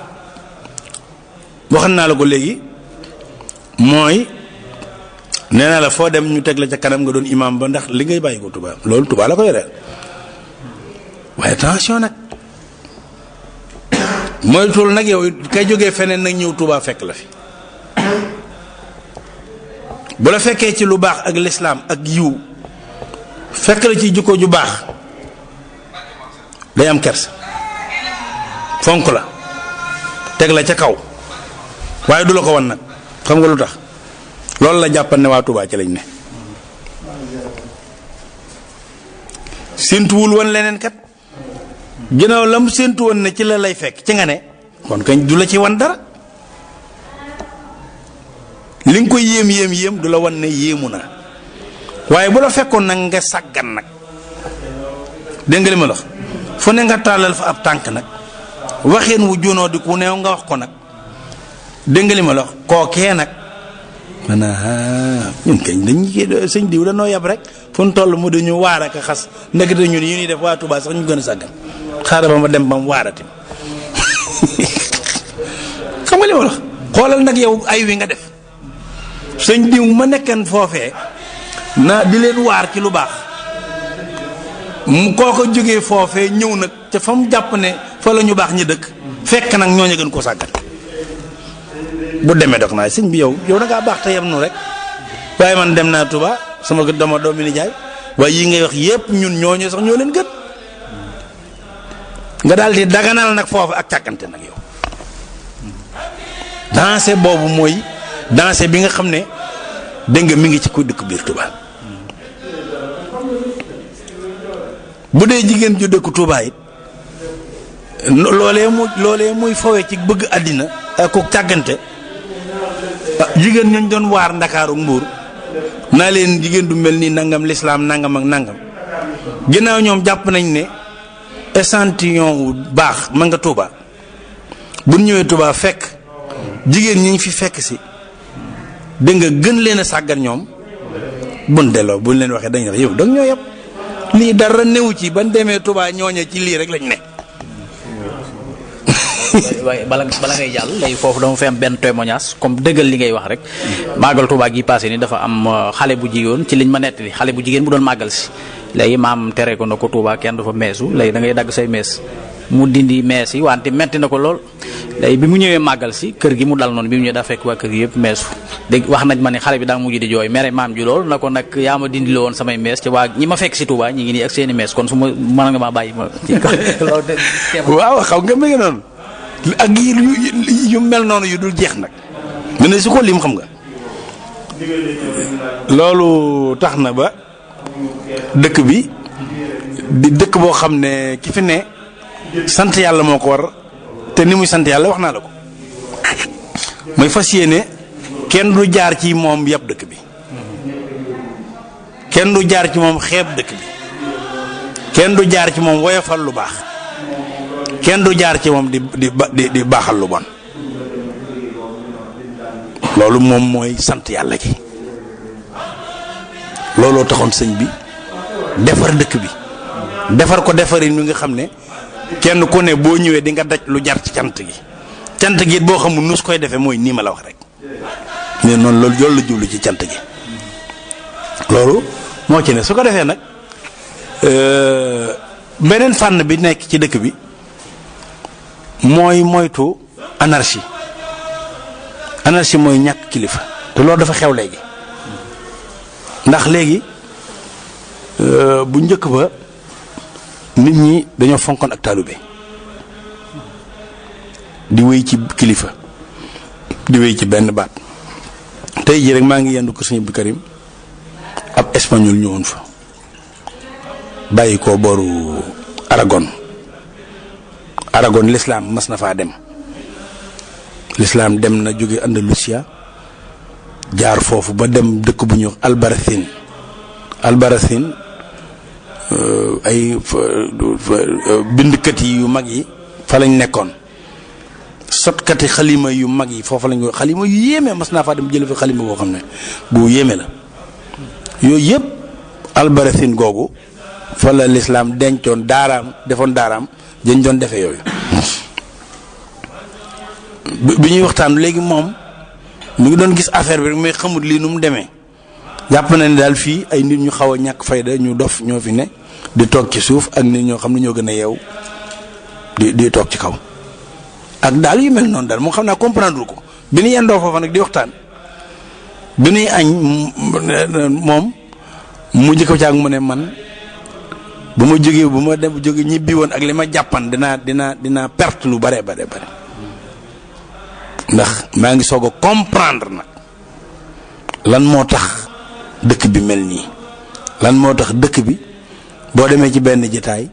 Speaker 6: waxal naa la ko léegi mooy nee naa la foo dem ñu teg la ca kanam nga doon imam ba ndax li ngay bàyyi ko Tuubaa loolu Tuubaa la ko yoree waaye attention nag moytul nag yow kay jógee feneen nag ñëw Tuubaa fekk la fi bu la fekkee ci lu baax ak lislaam ak yiw fekk la ci jikko ju baax day am kersa fonk la teg la ca kaw waaye du la ko wan nag xam nga lu tax loolu la jàppan ne waa Tuubaa ci lañ ne séentuwul woon leneen kat ginnaaw lam séentu woon ne ci la lay fekk ci nga ne kon kañ du la ci wan dara li nga koy yéem du la wan ne yéemu na waaye bu la fekkoon nag nga sàggan nag dégg nga li ma la wax fu ne nga tàllal fa ab tànk nag waxeen wu junoo di ku neew nga wax ko nag dégg nga li ma la wax kookee nag maanaam ñun kañ dañ sëñ diw dañoo yab rek fu ñu toll mu dañu waar ak a xas ndekete ñun yi ñuy def waa Tuubaa sax ñu gën a sàggan xaaral ba ma dem ba mu waarati xam nga li ma la wax xoolal nag yow ay wi nga def sëñ diw ma nekkan foofee na di leen waar ci lu baax mu koo ko jógee foofee ñëw nag te fa mu jàpp ne fa la ñu baax ñi dëkk fekk nag ñooñu gën ko sàggan bu demee dog naa sëñ bi yow da ngaa baax te yem nu rek waaye man dem naa Touba sama dama doomi ni jaay waaye yi ngay wax yépp ñun ñooñu sax ñoo leen gën nga daal di daganal nag foofu ak càkkante nag yow danse boobu mooy danse bi nga xam ne dégg nga mi ngi ci ku dëkk biir Touba bu dee jigéen ju dëkk Touba it loolee muy fowee ci bëgg àddina ak ko càggante jigéen ñooñ doon waar Ndakaaru Mbuur naa leen jigéen du mel ni nangam lislaam nangam ak nangam ginnaaw ñoom jàpp nañ ne échantillon wu baax ma nga Touba bu ñëwee Touba fekk jigéen ñi ñu fi fekk si dégg nga gën leen a sàggan ñoom bun delloo buñ leen waxee dañuy wax yow danga ñoo yëpp lii dara newu ci ban demee Touba ñooña ci lii rek lañ ne.
Speaker 5: waaye bala ngay jàll léegi foofu dama fi am benn témoignage comme dëggal li ngay wax rek màggal Touba gi passé ni dafa am xale bu jigéen ci liñ ma nettali xale bu jigéen bu doon màggal si léegi maam tere ko na ko Touba kenn du fa meesu léegi da ngay dagg say mees mu dindi mees yi wante metti na ko lool léegi bi mu ñëwee màggal si kër gi mu dal noonu bi mu ñëwee daa fekk waa kër gi yëpp meesu dégg wax nañ ma ne xale bi daa mujj di jooy mere maam ji lool na ko nag yaa ma dindi la woon samay mees ci waa ñi ma fekk si Touba ñi ngi nii ak seeni mees kon su ma mën nga maa bàyyi ma
Speaker 6: waaw xaw nga mi ngi noonu ak yu mel noonu yu dul jeex nag mu ne su ko lim xam nga loolu tax na ba dëkk bi di dëkk boo xam ne ki fi ne sant yàlla moo ko war te ni muy sant yàlla wax naa la ko mooy fas yéene kenn du jaar ci moom yàpp dëkk bi kenn du jaar ci moom xeeb dëkk bi kenn du jaar ci moom woyofal lu baax kenn du jaar ci moom di baaxal lu bon loolu moom mooy sant yàlla gi looloo taxoon sëñ bi defar dëkk bi defar ko defarin mi nga xam ne kenn ku ne boo ñëwee di nga daj lu jar ci cant gi it boo xamul nu su koy defee mooy nii ma la wax rek mais noonu loolu la jublu ci cant gi loolu moo ci ne su ko defee nag beneen fànn bi nekk ci dëkk bi mooy moytu anarchie mooy ñàkk kilifa te loolu dafa xew léegi ndax léegi bu njëkk ba nit ñi dañoo fonkoon ak taalube di wéy ci kilifa di wéy ci benn baat tey jii rek maa ngi yendu ko sëñ Abdou Karim ab espagnol ñëwoon fa bàyyi ko booru Aragon l'islam mas na faa dem l'islam dem na jóge Andalusia jaar foofu ba dem dëkk bu ñuy wax Albarracín ay bindkat yi yu mag yi fa lañ nekkoon sotkati xalima yu mag yi foofu lañ ko xalima yu yéeme mas naa faa dem jële fi xalima boo xam ne bu yéeme la yooyu yëpp Albarracín googu fa la lislaam dencoon defoon daaraam dañ doon defee yooyu bi ñuy waxtaan léegi moom mu ngi doon gis affaire bi rek mais xamut lii nu mu demee jàpp na ne daal fii ay nit ñu xaw a ñàkk fayda ñu dof ñoo fi ne di toog ci suuf ak nit ñoo xam ne ñoo gën a yeew di toog ci kaw ak daal yu mel noonu daal moo xam naa comprendre ko bi ñu yendoo foofa nag di waxtaan bi ñuy añ moom mu njëkk caag mu ne man bu ma jógee ñibbi woon ak li ma jàppan dinaa perte lu bare ndax maa ngi soog a comprendre nag lan moo tax dëkk bi mel nii lan moo tax dëkk bi boo demee ci benn jataay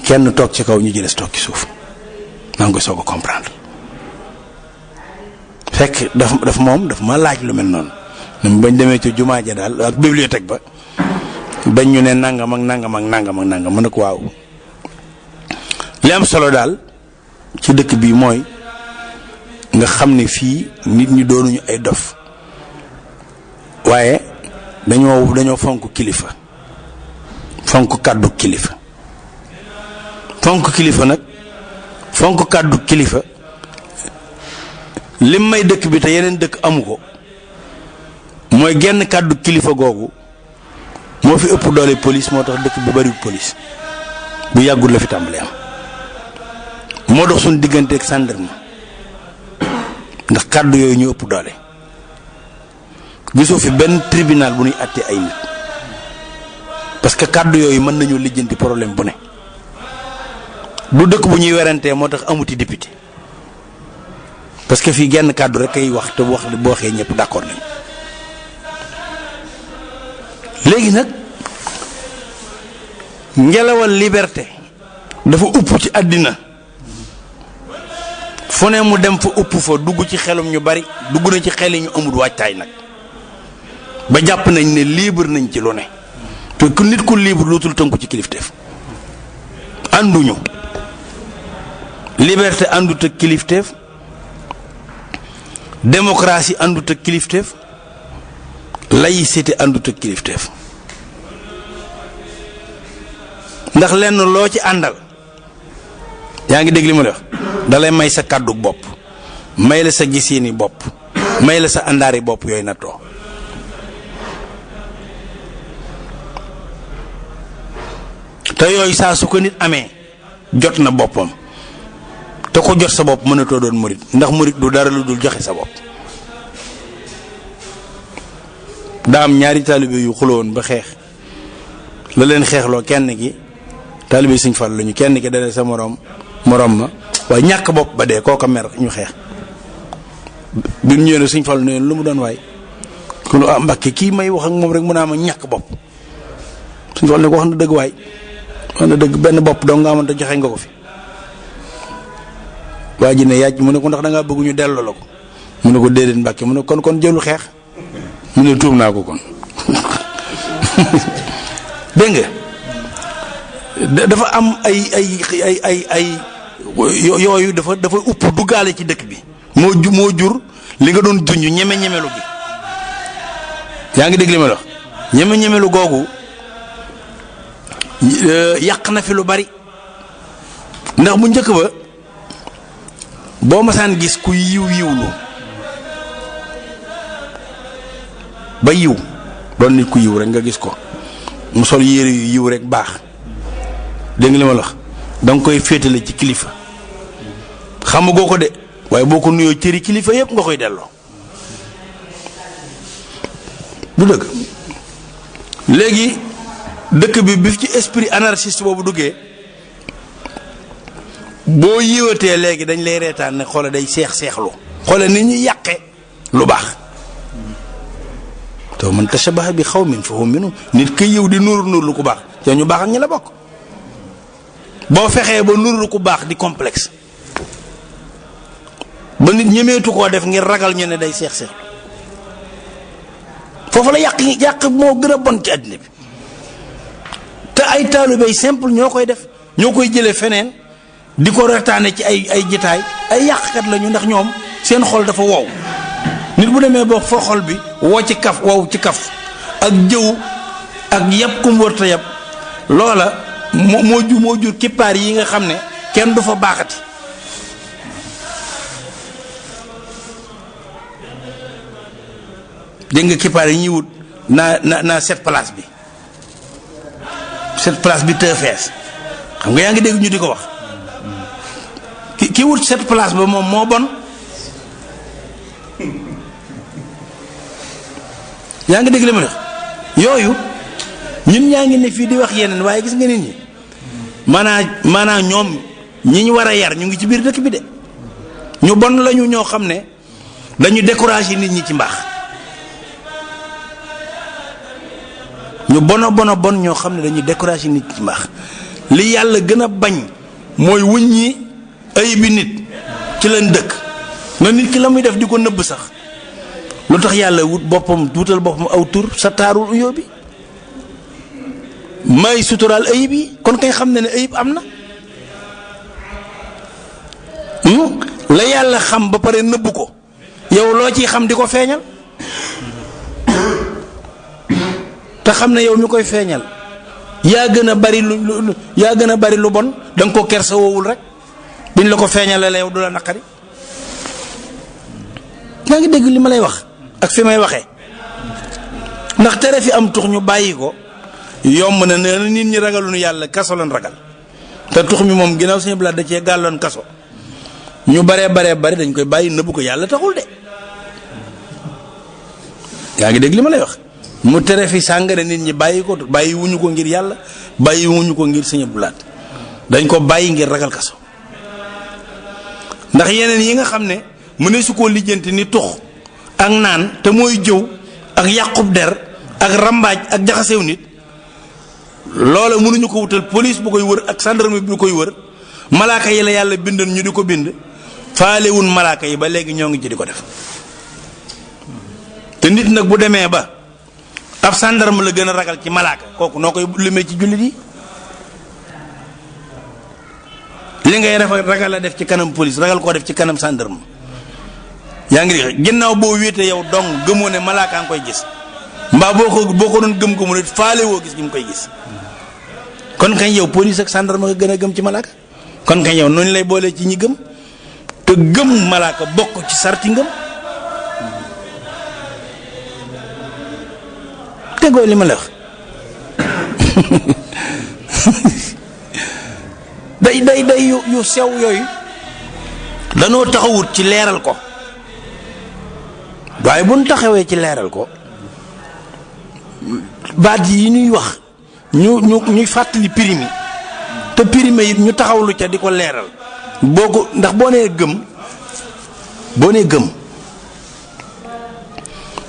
Speaker 6: kenn toog ci kaw ñu ci des toog ci suuf maa ngi koy soog a comprendre fekk daf ma laaj lu mel noonu bañ demee ci jumaa ja daal ak bibliothèque ba bañ ñu ne nangam ak nangam mën na ko waaw li am solo daal ci dëkk bi mooy nga xam ne fii nit ñi doonuñu ay dof waaye dañoo fonk kilifa fonk kàddu kilifa nag fonk kàddu kilifa lim may dëkk bi te yeneen dëkk amu ko mooy genn kàddu kilifa googu moo fi ëpp doole police moo tax dëkk bi bari police bu yàggul la fi tàmbali am moo dox suñu diggante ak gendarme ndax kàddu yooyu ñu ëpp doole gisoo fi benn tribunal bu ñuy àtte ay nit parce que kàddu yooyu mën nañoo lijjanti problème bu ne du dëkk bu ñuy werantee moo tax amuti député parce que fii genn kàddu rek ay wax te boo waxee ñëpp d'accord nañ léegi nag ngelawal liberté dafa upp ci àddina fu ne mu dem fa upp fa dugg ci xelum ñu bari dugg na ci xel yi ñu amul waajtaay nag ba jàpp nañ ne libre nañ ci lu ne te ku nit ku libre lootul tënku ci kilifteef ànduñu liberté àndut ak kilifteef démocratie àndut ak kilifteef laïcité àndut ak kilifteef ndax lenn loo ci àndal yaa ngi dégg li ma la wax dalay may sa kàddu bopp may la sa gisiini bopp may la sa àndaari bopp yooyu na too te yooyu saa su ko nit amee jot na boppam te ko jot sa bopp mënatoo doon murit ndax murit du dara lu dul joxe sa bopp daa am ñaari taalibe yu xuloon ba xeex la leen xeexloo kenn ki taalibe Sëñ Fallu lañu kenn ki dale sa morom ma waaye ñàkk bopp ba dee kooka mer ñu xeex bi ñu ñëwee Sëñ Fallu ne lu mu doon waay ku nu Mbàkke kii may wax ak moom rek mu naa ma ñàkk bopp Sëñ Fallu ne ko wax na dëgg waay wax na dëgg benn bopp dong nga amoon te joxe nga ko fi waa ji ne yàcc mu ne ko ndax da ngaa bëgg ñu delloo la ko mu ne ko déedéet Mbàkke mu ne kon jëlu xeex mu ne tuub naa ko kon dégg nga dafa am ay yooyu dafa upp duggaale ci dëkk bi moo jur li nga doon junj ñeme-ñemelu gi yaa ngi dégg li ma la wax ñeme-ñemelu googu yàq na fi lu bari ndax bu njëkk ba boo masaan gis ku yiwlu ba yiw doon nit ku yiw rek nga gis ko mu sol yére yu yiw rek baax dégg nga li ma la wax da nga koy féetale ci kilifa xamagoo ko de waaye boo ko nuyoo cëri kilifa yëpp nga koy delloo du dëgg léegi dëkk bi ci esprit anarchiste boobu duggee boo yiwatee léegi dañ lay reetaan ne xoole day seexlu xoole ni ñuy yàqe lu baax te man tashabaha bi xawmin fa hum minhum nit ka yiw di nuur lu ku baax te ñu baax ak ñi la bokk boo fexee ba nuur lu ku baax di complexe ba nit ñemeetu koo def ngir ragal ñu ne day seexlu foofu la yàq moo gën a bon ci àddina bi te ay taalibe simple ñoo koy def ñoo koy jëlee feneen di ko retaane ci ay jitaay ay yàqkat lañu ndax ñoom seen xol dafa wow nit bu demee boo fa xol bi wow ci kaf ak jëw ak yàpp kum wërta yàpp loola moo jur kippaar yi nga xam ne kenn du fa baaxati dégg nga kippaar yi ñuy wut naa set place bi te fees xam nga yaa ngi dégg ñu di ko wax ki wut cette place ba moom moo bon yaa ngi dégg li ma wax yooyu ñun ñaa ngi ne fii di wax yeneen waaye gis nga nit ñi maanaa ñoom ñi ñu war a yar ñu ngi ci biir dëkk bi de ñu bon lañu ñoo xam ne dañu décourager nit ñi ci mbaax ñu bon ñoo xam ne dañuy décourager nit ñi ci mbaax li yàlla gën a bañ mooy wuññi ayibi nit ci leen dëkk na nit ki la muy def di ko nëbb sax lu tax yàlla wutal boppam aw tur sa taarul uyoo bi may suturaal ayib yi kon kay xam ne ne ayib am na la yàlla xam ba pare nëbb ko yow loo ciy xam di ko feeñal te xam ne yow mi koy feeñal yaa gën a bari lu bon da nga ko kersa woowul rek biñ la ko feeñale la yow du la naqari yaa ngi dégg li ma lay wax ak fi may waxee ndax tere fi am tux ñu bàyyi ko yomb na ne nit ñi ragaluñu yàlla kaso lan ragal te tux mi moom ginnaaw suñu blaat da cee gàlloon kaso ñu baree bari dañ koy bàyyi nëbbu ko yàlla taxul de yaa ngi dégg li ma lay wax mu tere fi sàngara nit ñi bàyyi ko bàyyi wuñu ko ngir yàlla bàyyi wuñu ko ngir suñu blaat dañ ko bàyyi ngir ragal kaso ndax yeneen yi nga xam ne mu ne su koo lijjanti ni tux ak naan te mooy jëw ak yàqub der ak rambaaj ak jaxasew nit loola mënuñu ko wutal police bu koy wër ak gendarme bi koy wër malaaka yi la yàlla bindoon ñu di ko bind faalewun malaaka yi ba léegi ñoo ngi ci di ko def te nit nag bu demee ba ab gendarme la gën a ragal ci malaaka kooku noo koy limee ci jullit yi li ngay ragal a def ci kanam police ragal koo def ci kanam gendarme yaa ngi dégg ginnaaw boo wéetee yow dong gëmoo ne malaaka nga koy gis mbaa boo ko doon gëm-gëmu nit faale woo gis gi mu koy gis kon kañ yow police ak gendarme nga gën a gëm ci malaaka kon kañ yow noonu lay boolee ci ñi gëm te gëm malaaka bokk ci sarti ngëm tegoo li ma la wax day yu sew yooyu danoo taxawut ci leeral ko waaye bu ñu taxawee ci leeral ko baat yi ñuy wax ñuy fàttali pirimi te pirime yi ñu taxawlu ca di ko leeral boo ko ndax boo nee gëm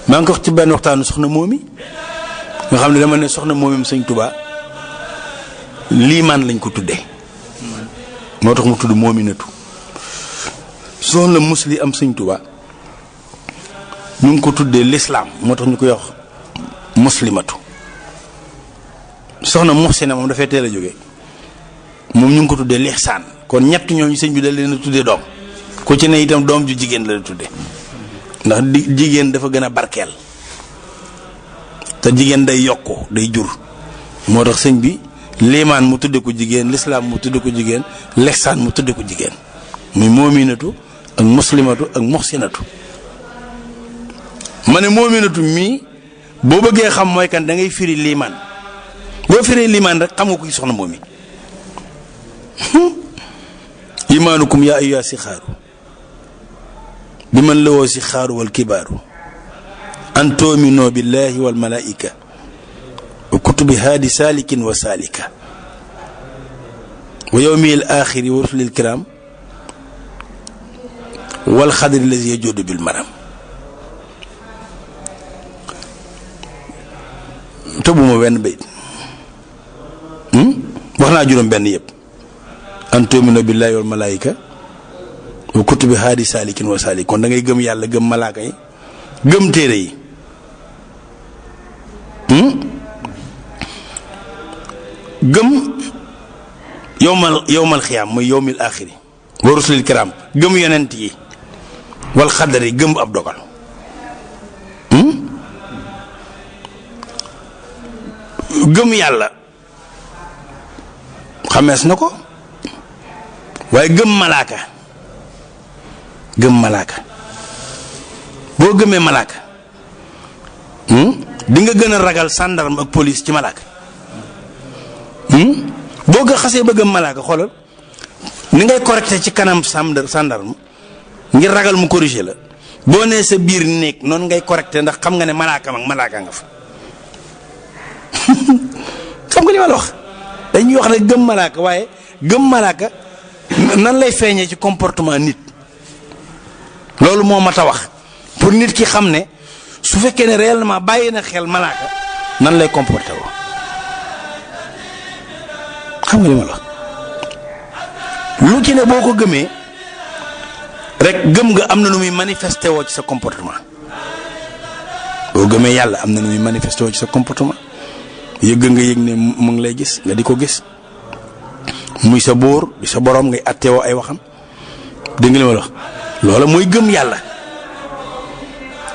Speaker 6: maa ngi ko wax ci benn waxtaanu soxna moomi nga xam ne dama ne soxna moomim sëñ Tuubaa liimaan lañ ko tuddee moo tax mu tudd moominatu. soxna musli am Sëñ Tuubaa ñu ngi ko tuddee lislaam moo tax ñu koy wax muslimatu. soxna muhsina moom dafay teel a jóge moom ñu ngi ko tuddee lihsaan. kon ñett ñooñu sëñ bi da leen a tuddee doom ku ci ne itam doom ju jigéen la tuddee ndax jigéen dafa gën a barkeel te jigéen day yokku day jur moo tax sëñ bi liimaan mu tudde ko jigéen lislaam mu tudde ko jigéen lihsaan mu tudde ko jigéen muy moominatu ak muslimatu ak muhsinatu. ma ne moominatu mii boo bëggee xam mooy kan da ngay firi liimaan boo firee liimaan rek xam nga ko ci soxna moom mi imaanukum yaa ayyuha sixaaru bi man lawoo sixaaru wal kibaaru an tu'minu billahi wal malaa'ika wa kutubi haadi saalikin wa saalika wa yawmil aaxiri wa rusulil kiraam wal xadri lazi yajuudu bil maram. tëbuma wenn bayt wax naa juróom benn yëpp an tu'minu billahi wal malaayika wa kutubi haadi saalikin wa saalik. kon da ngay gëm yàlla gëm malaaka yi gëm téere yi gëm yowmal xiyaam muy yowmil aaxiri wa rusulil kiraam gëm yonent yi wal xadari gëm ab dogal. gëm yàlla xamees na ko waaye gëm malaaka boo gëmee malaaka di nga gën a ragal sàndarm ak police ci malaaka boo nga xasee ba gëm malaaka xoolal ni ngay correcté ci kanam sàndarm ngir ragal mu corriger la boo nee sa biir néeg noonu ngay correcté ndax xam nga ne malaaka nga fa xam nga li ma la wax dañuy wax ne gëm malaaka waaye gëm malaaka nan lay feeñee ci comportement nit loolu moo mat a wax pour nit ki xam ne su fekkee ne réellement bàyyi na xel malaaka nan lay comporté woo xam nga li ma la wax lu ci ne boo ko gëmee rek gëm nga am na nu muy manifesté woo ci sa comportement boo gëmee yàlla am na nu muy manifesté woo ci sa comportement yëg nga yëg ne mu ngi lay gis nga di ko gis muy sa bóor di sa borom ngay attewoo ay waxam dégg nga li ma la wax loola mooy gëm yàlla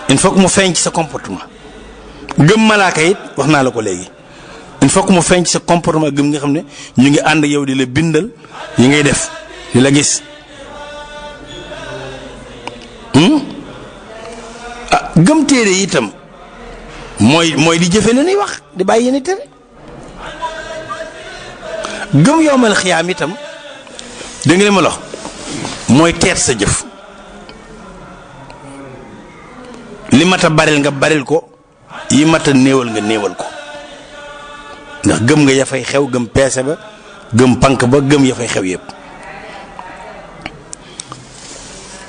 Speaker 6: il faut que mu feeñ ci sa comportement. gëm malaaka it wax naa la ko léegi il faut que mu feeñ ci sa comportement gëm nga xam ne ñu ngi ànd ak yow di la bindal yi ngay def di la gis gëm téere yi itam mooy di jëfe la ñuy wax di bàyyi yéen tere gëm yowmal xiyaam itam dégg nga li ma la wax mooy teet sa jëf li mat a baril nga baril ko yi mat a néewal nga néewal ko ndax gëm nga ya fay xew gëm peese ba gëm pank ba gëm ya fay xew yépp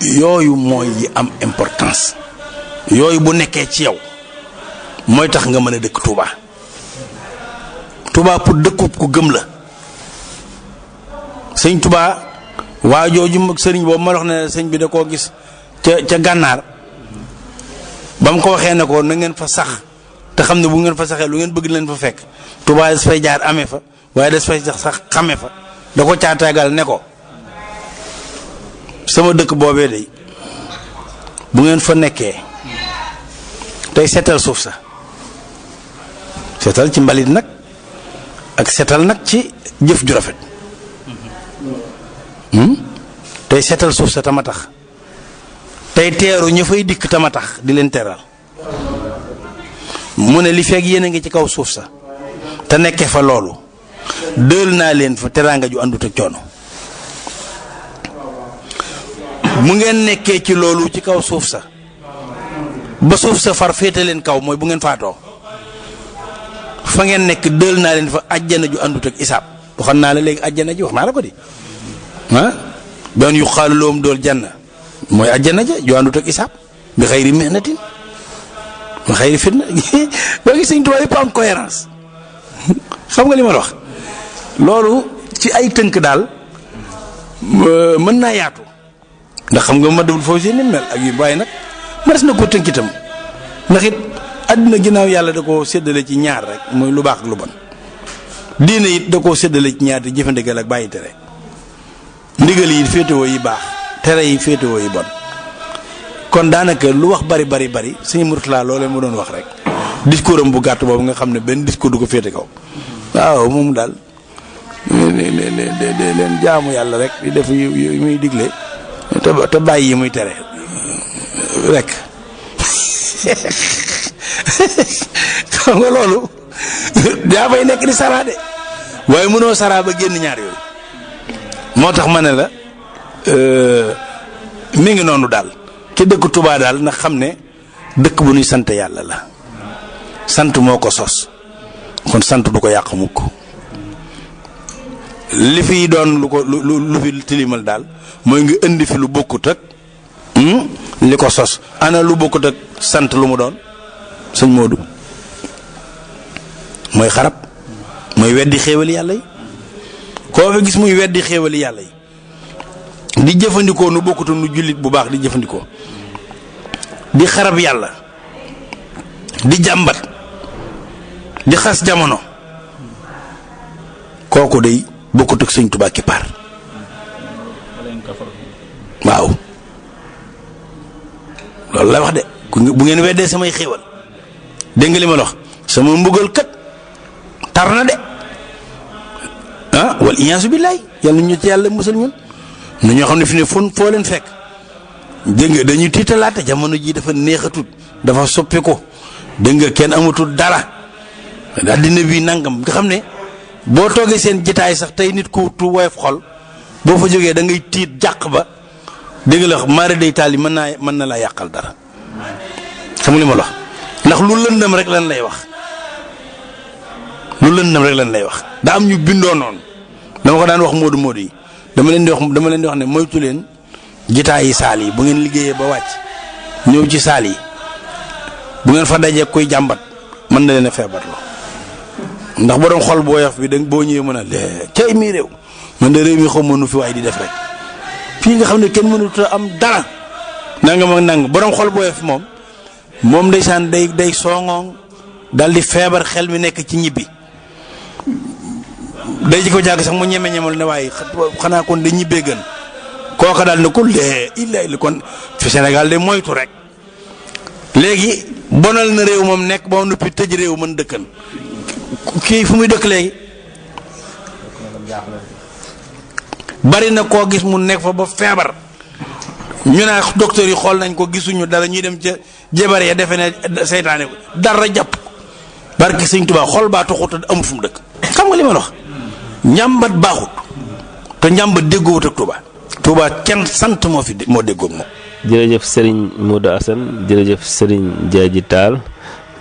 Speaker 6: yooyu mooy yi am importance yooyu bu nekkee ci yow mooy tax nga mën a dëkk Touba pour dëkkub ku gëm la sëñ Touba waa jooju sëriñ boobu ma wax ne sëñ bi da koo gis ca gànnaar ba mu ko waxee ne ko na ngeen fa sax te xam ne bu ngeen fa saxee lu ngeen bëgg leen fa fekk Touba des fay jaar amee fa waaye des fay sax xame fa da ko caataagal ne ko sama dëkk boobee de bu ngeen fa nekkee tey seetal suuf sa seetal ci mbalit nag ak seetal nag ci jëf ju rafet tey seetal suuf sa tama tax tey teeru ñu fay dikk tama tax di leen teral mu ne li fekk yéen a ngi ci kaw suuf sa te nekkee fa loolu dël naa leen fa teraanga ju àndut ak coono mu ngeen nekkee ci loolu ci kaw suuf sa ba suuf sa far féete leen kaw mooy bu ngeen faatoo fa ngeen nekk dël naa leen fa ajjana ju àndut ak isaab waxoon naa la léegi ajjana ji wax naa la ko di doon yu xaalu loom dool janna mooy ajjana ja ju àndut ak isaab bi xayri mihnatin bi xayri fitna boo gis Sëñ Tuubaa yëpp am cohérence xam nga li ma la wax loolu ci ay tënk daal mën naa yaatu ndax xam nga Matlaboul Fawzayni ni mel ak yu bàyyi nag ma des na ko tënk itam ndax it àddina ginnaaw yàlla da koo séddale ci ñaar rek mooy lu baax ak lu bon diine it da koo séddale ci ñaar di jëfandigal ak bàyyi tere ndigal yi féetewoo yi baax tere yi féetewoo yi bon kon daanaka lu wax bari sëñ Mourtala loolee mu doon wax rek discours am bu gàtt boobu nga xam ne benn discours du ko féete kaw waaw moom daal de leen jaamu yàlla rek di def yu muy digle te bàyyi yi muy tere rek xam nga loolu daa fay nekk di saraa de waaye mënoo saraa ba génn ñaar yooyu moo tax ma ne la mi ngi noonu daal ki dëkk Touba daal na xam ne dëkk bu ñuy sant yàlla la sant moo ko sos kon sant du ko yàq mukk li fi doon lu fi tilimal daal mooy nga indi fi lu bokkut ak li ko sos ana lu bokkut ak sant lu mu doon sëñ Modou mooy xarab mooy weddi xéewali yàlla yi koo fi gis muy weddi xéewali yàlla yi di jëfandikoo nu bokkut nu jullit bu baax di jëfandikoo di xarab yàlla di jàmbat di xas jamono kooku day bokkut ak sëñ Tuubaa kippaar waaw loolu la wax de bu ngeen weddee samay xéewal dégg nga li ma la wax sama mbugal kat tar na de wal iyaasu billaay yàlla ñu ci yàlla musal ñun na ñoo xam ne fi ne foo leen fekk dégg nga dañuy tiitalaate jamono ji dafa neexatut dafa soppi ko dégg nga kenn amatul dara àddina bi nangam nga xam ne boo toogee seen jitaay sax tey nit ku tu woyof xol boo fa jógee da ngay tiit jàq ba dégg la maare day taal yi mën na laa yàqal dara xam li ma la wax ndax lu lëndëm rek lan lay wax lu lëndëm rek lan lay wax daa am ñu bindoo noonu dama ko daan wax moodu yi dama leen di wax ne moytu leen jitaay yi saal yi bu ngeen liggéeyee ba wàcc ñëw ci saal yi bu ngeen fa dajee koy jàmbat mën na leen a feebarloo ndax borom xol boo yof bi boo ñëwee mën a lee cay mii réew man de réew mi xaw ma nu fi waay di def rek fii nga xam ne kenn mënut a am dara nangam ak nangam borom xol boo yof moom ndeysaan day soŋoŋ dal di feebar xel mi nekk ci ñibbi day ji ko jàgg sax mu ñemal ne waaye xanaa kon da ñibbee gën kooka daal ne ko lee illa kon fi Sénégal de moytu rek léegi bonal na réew moom nekk ba noppi tëj réew mën dëkkan kii fu muy dëkk léegi bari na koo gis mu nekk fa ba feebar ñu naa docteur yi xool nañ ko gisuñu dara ñuy dem ca jébar ya defe ne seytaane ko dara jàpp barki sëñ Tuubaa xol baa taxut amul fu mu dëkk xam nga li ma wax njàmbat baaxut te njàmbat déggoowut ak Touba kenn sant moo déggoog moom.
Speaker 4: jërëjëf Serigne Modou Assane jërëjëf Serigne Diadji Tall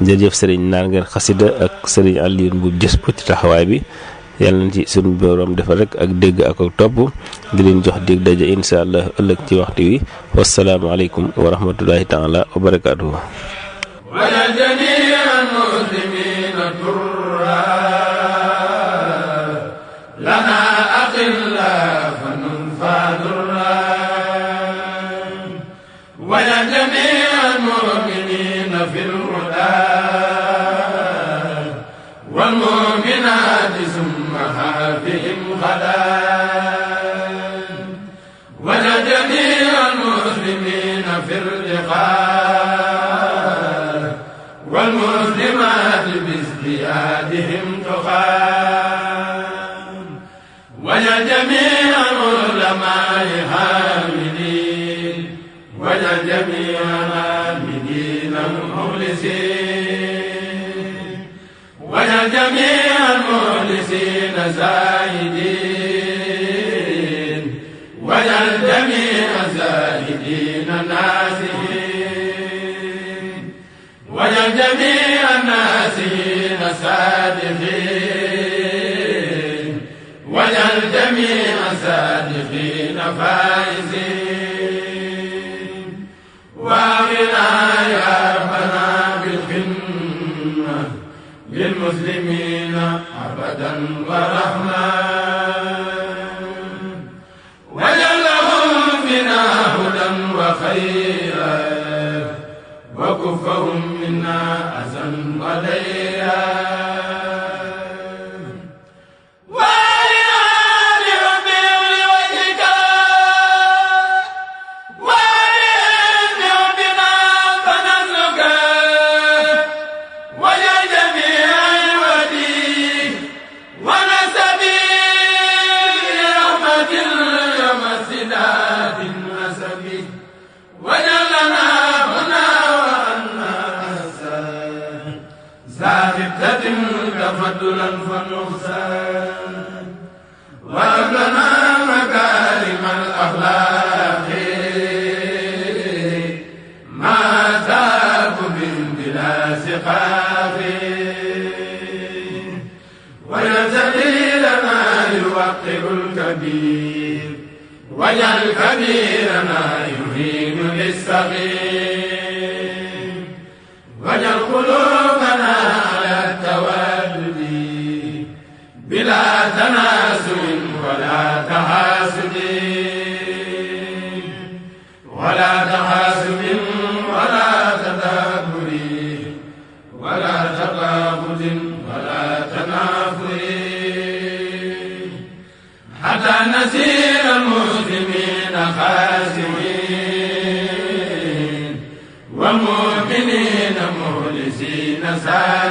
Speaker 4: jërëjëf Serigne Naar Ngeen Xasida ak Serigne Alioune bu jës bu ci taxawaay bi yàlla na ci suñu borom defal rek ak dégg ak topp di leen jox dig daje incha allah ëllëg ci waxtu wi wasalaamaaleykum wa rahmatullahi taala wa barakaatuhu.
Speaker 2: والمسلمات بازديادهم تقام وجل جميع العلماء حامدين وجل جميع العامدين المخلصين وجل جميع المخلصين زاهدين وجل جميع الزاهدين ناسين وجل جميع الناسين صادقين وجل جميع الصادقين فائزين واغنا يا ربنا بالخدمة للمسلمين أبدا ورحمة خيرا وكفهم منا أذى وديرا تفضلا فالنقصان وأبلنا مكارم الأخلاق ما تاب من بلا سقاق ويزدي لنا يوقر الكبير واجعل كبيرنا يهين للصغير واجعل قلوبنا على التوالد بلا تناسل ولا تحاسد ولا تحاسد ولا تدابر ولا تباغض ولا تنافر حتى نسير المسلمين خاسرين والمؤمنين مخلصين سائرين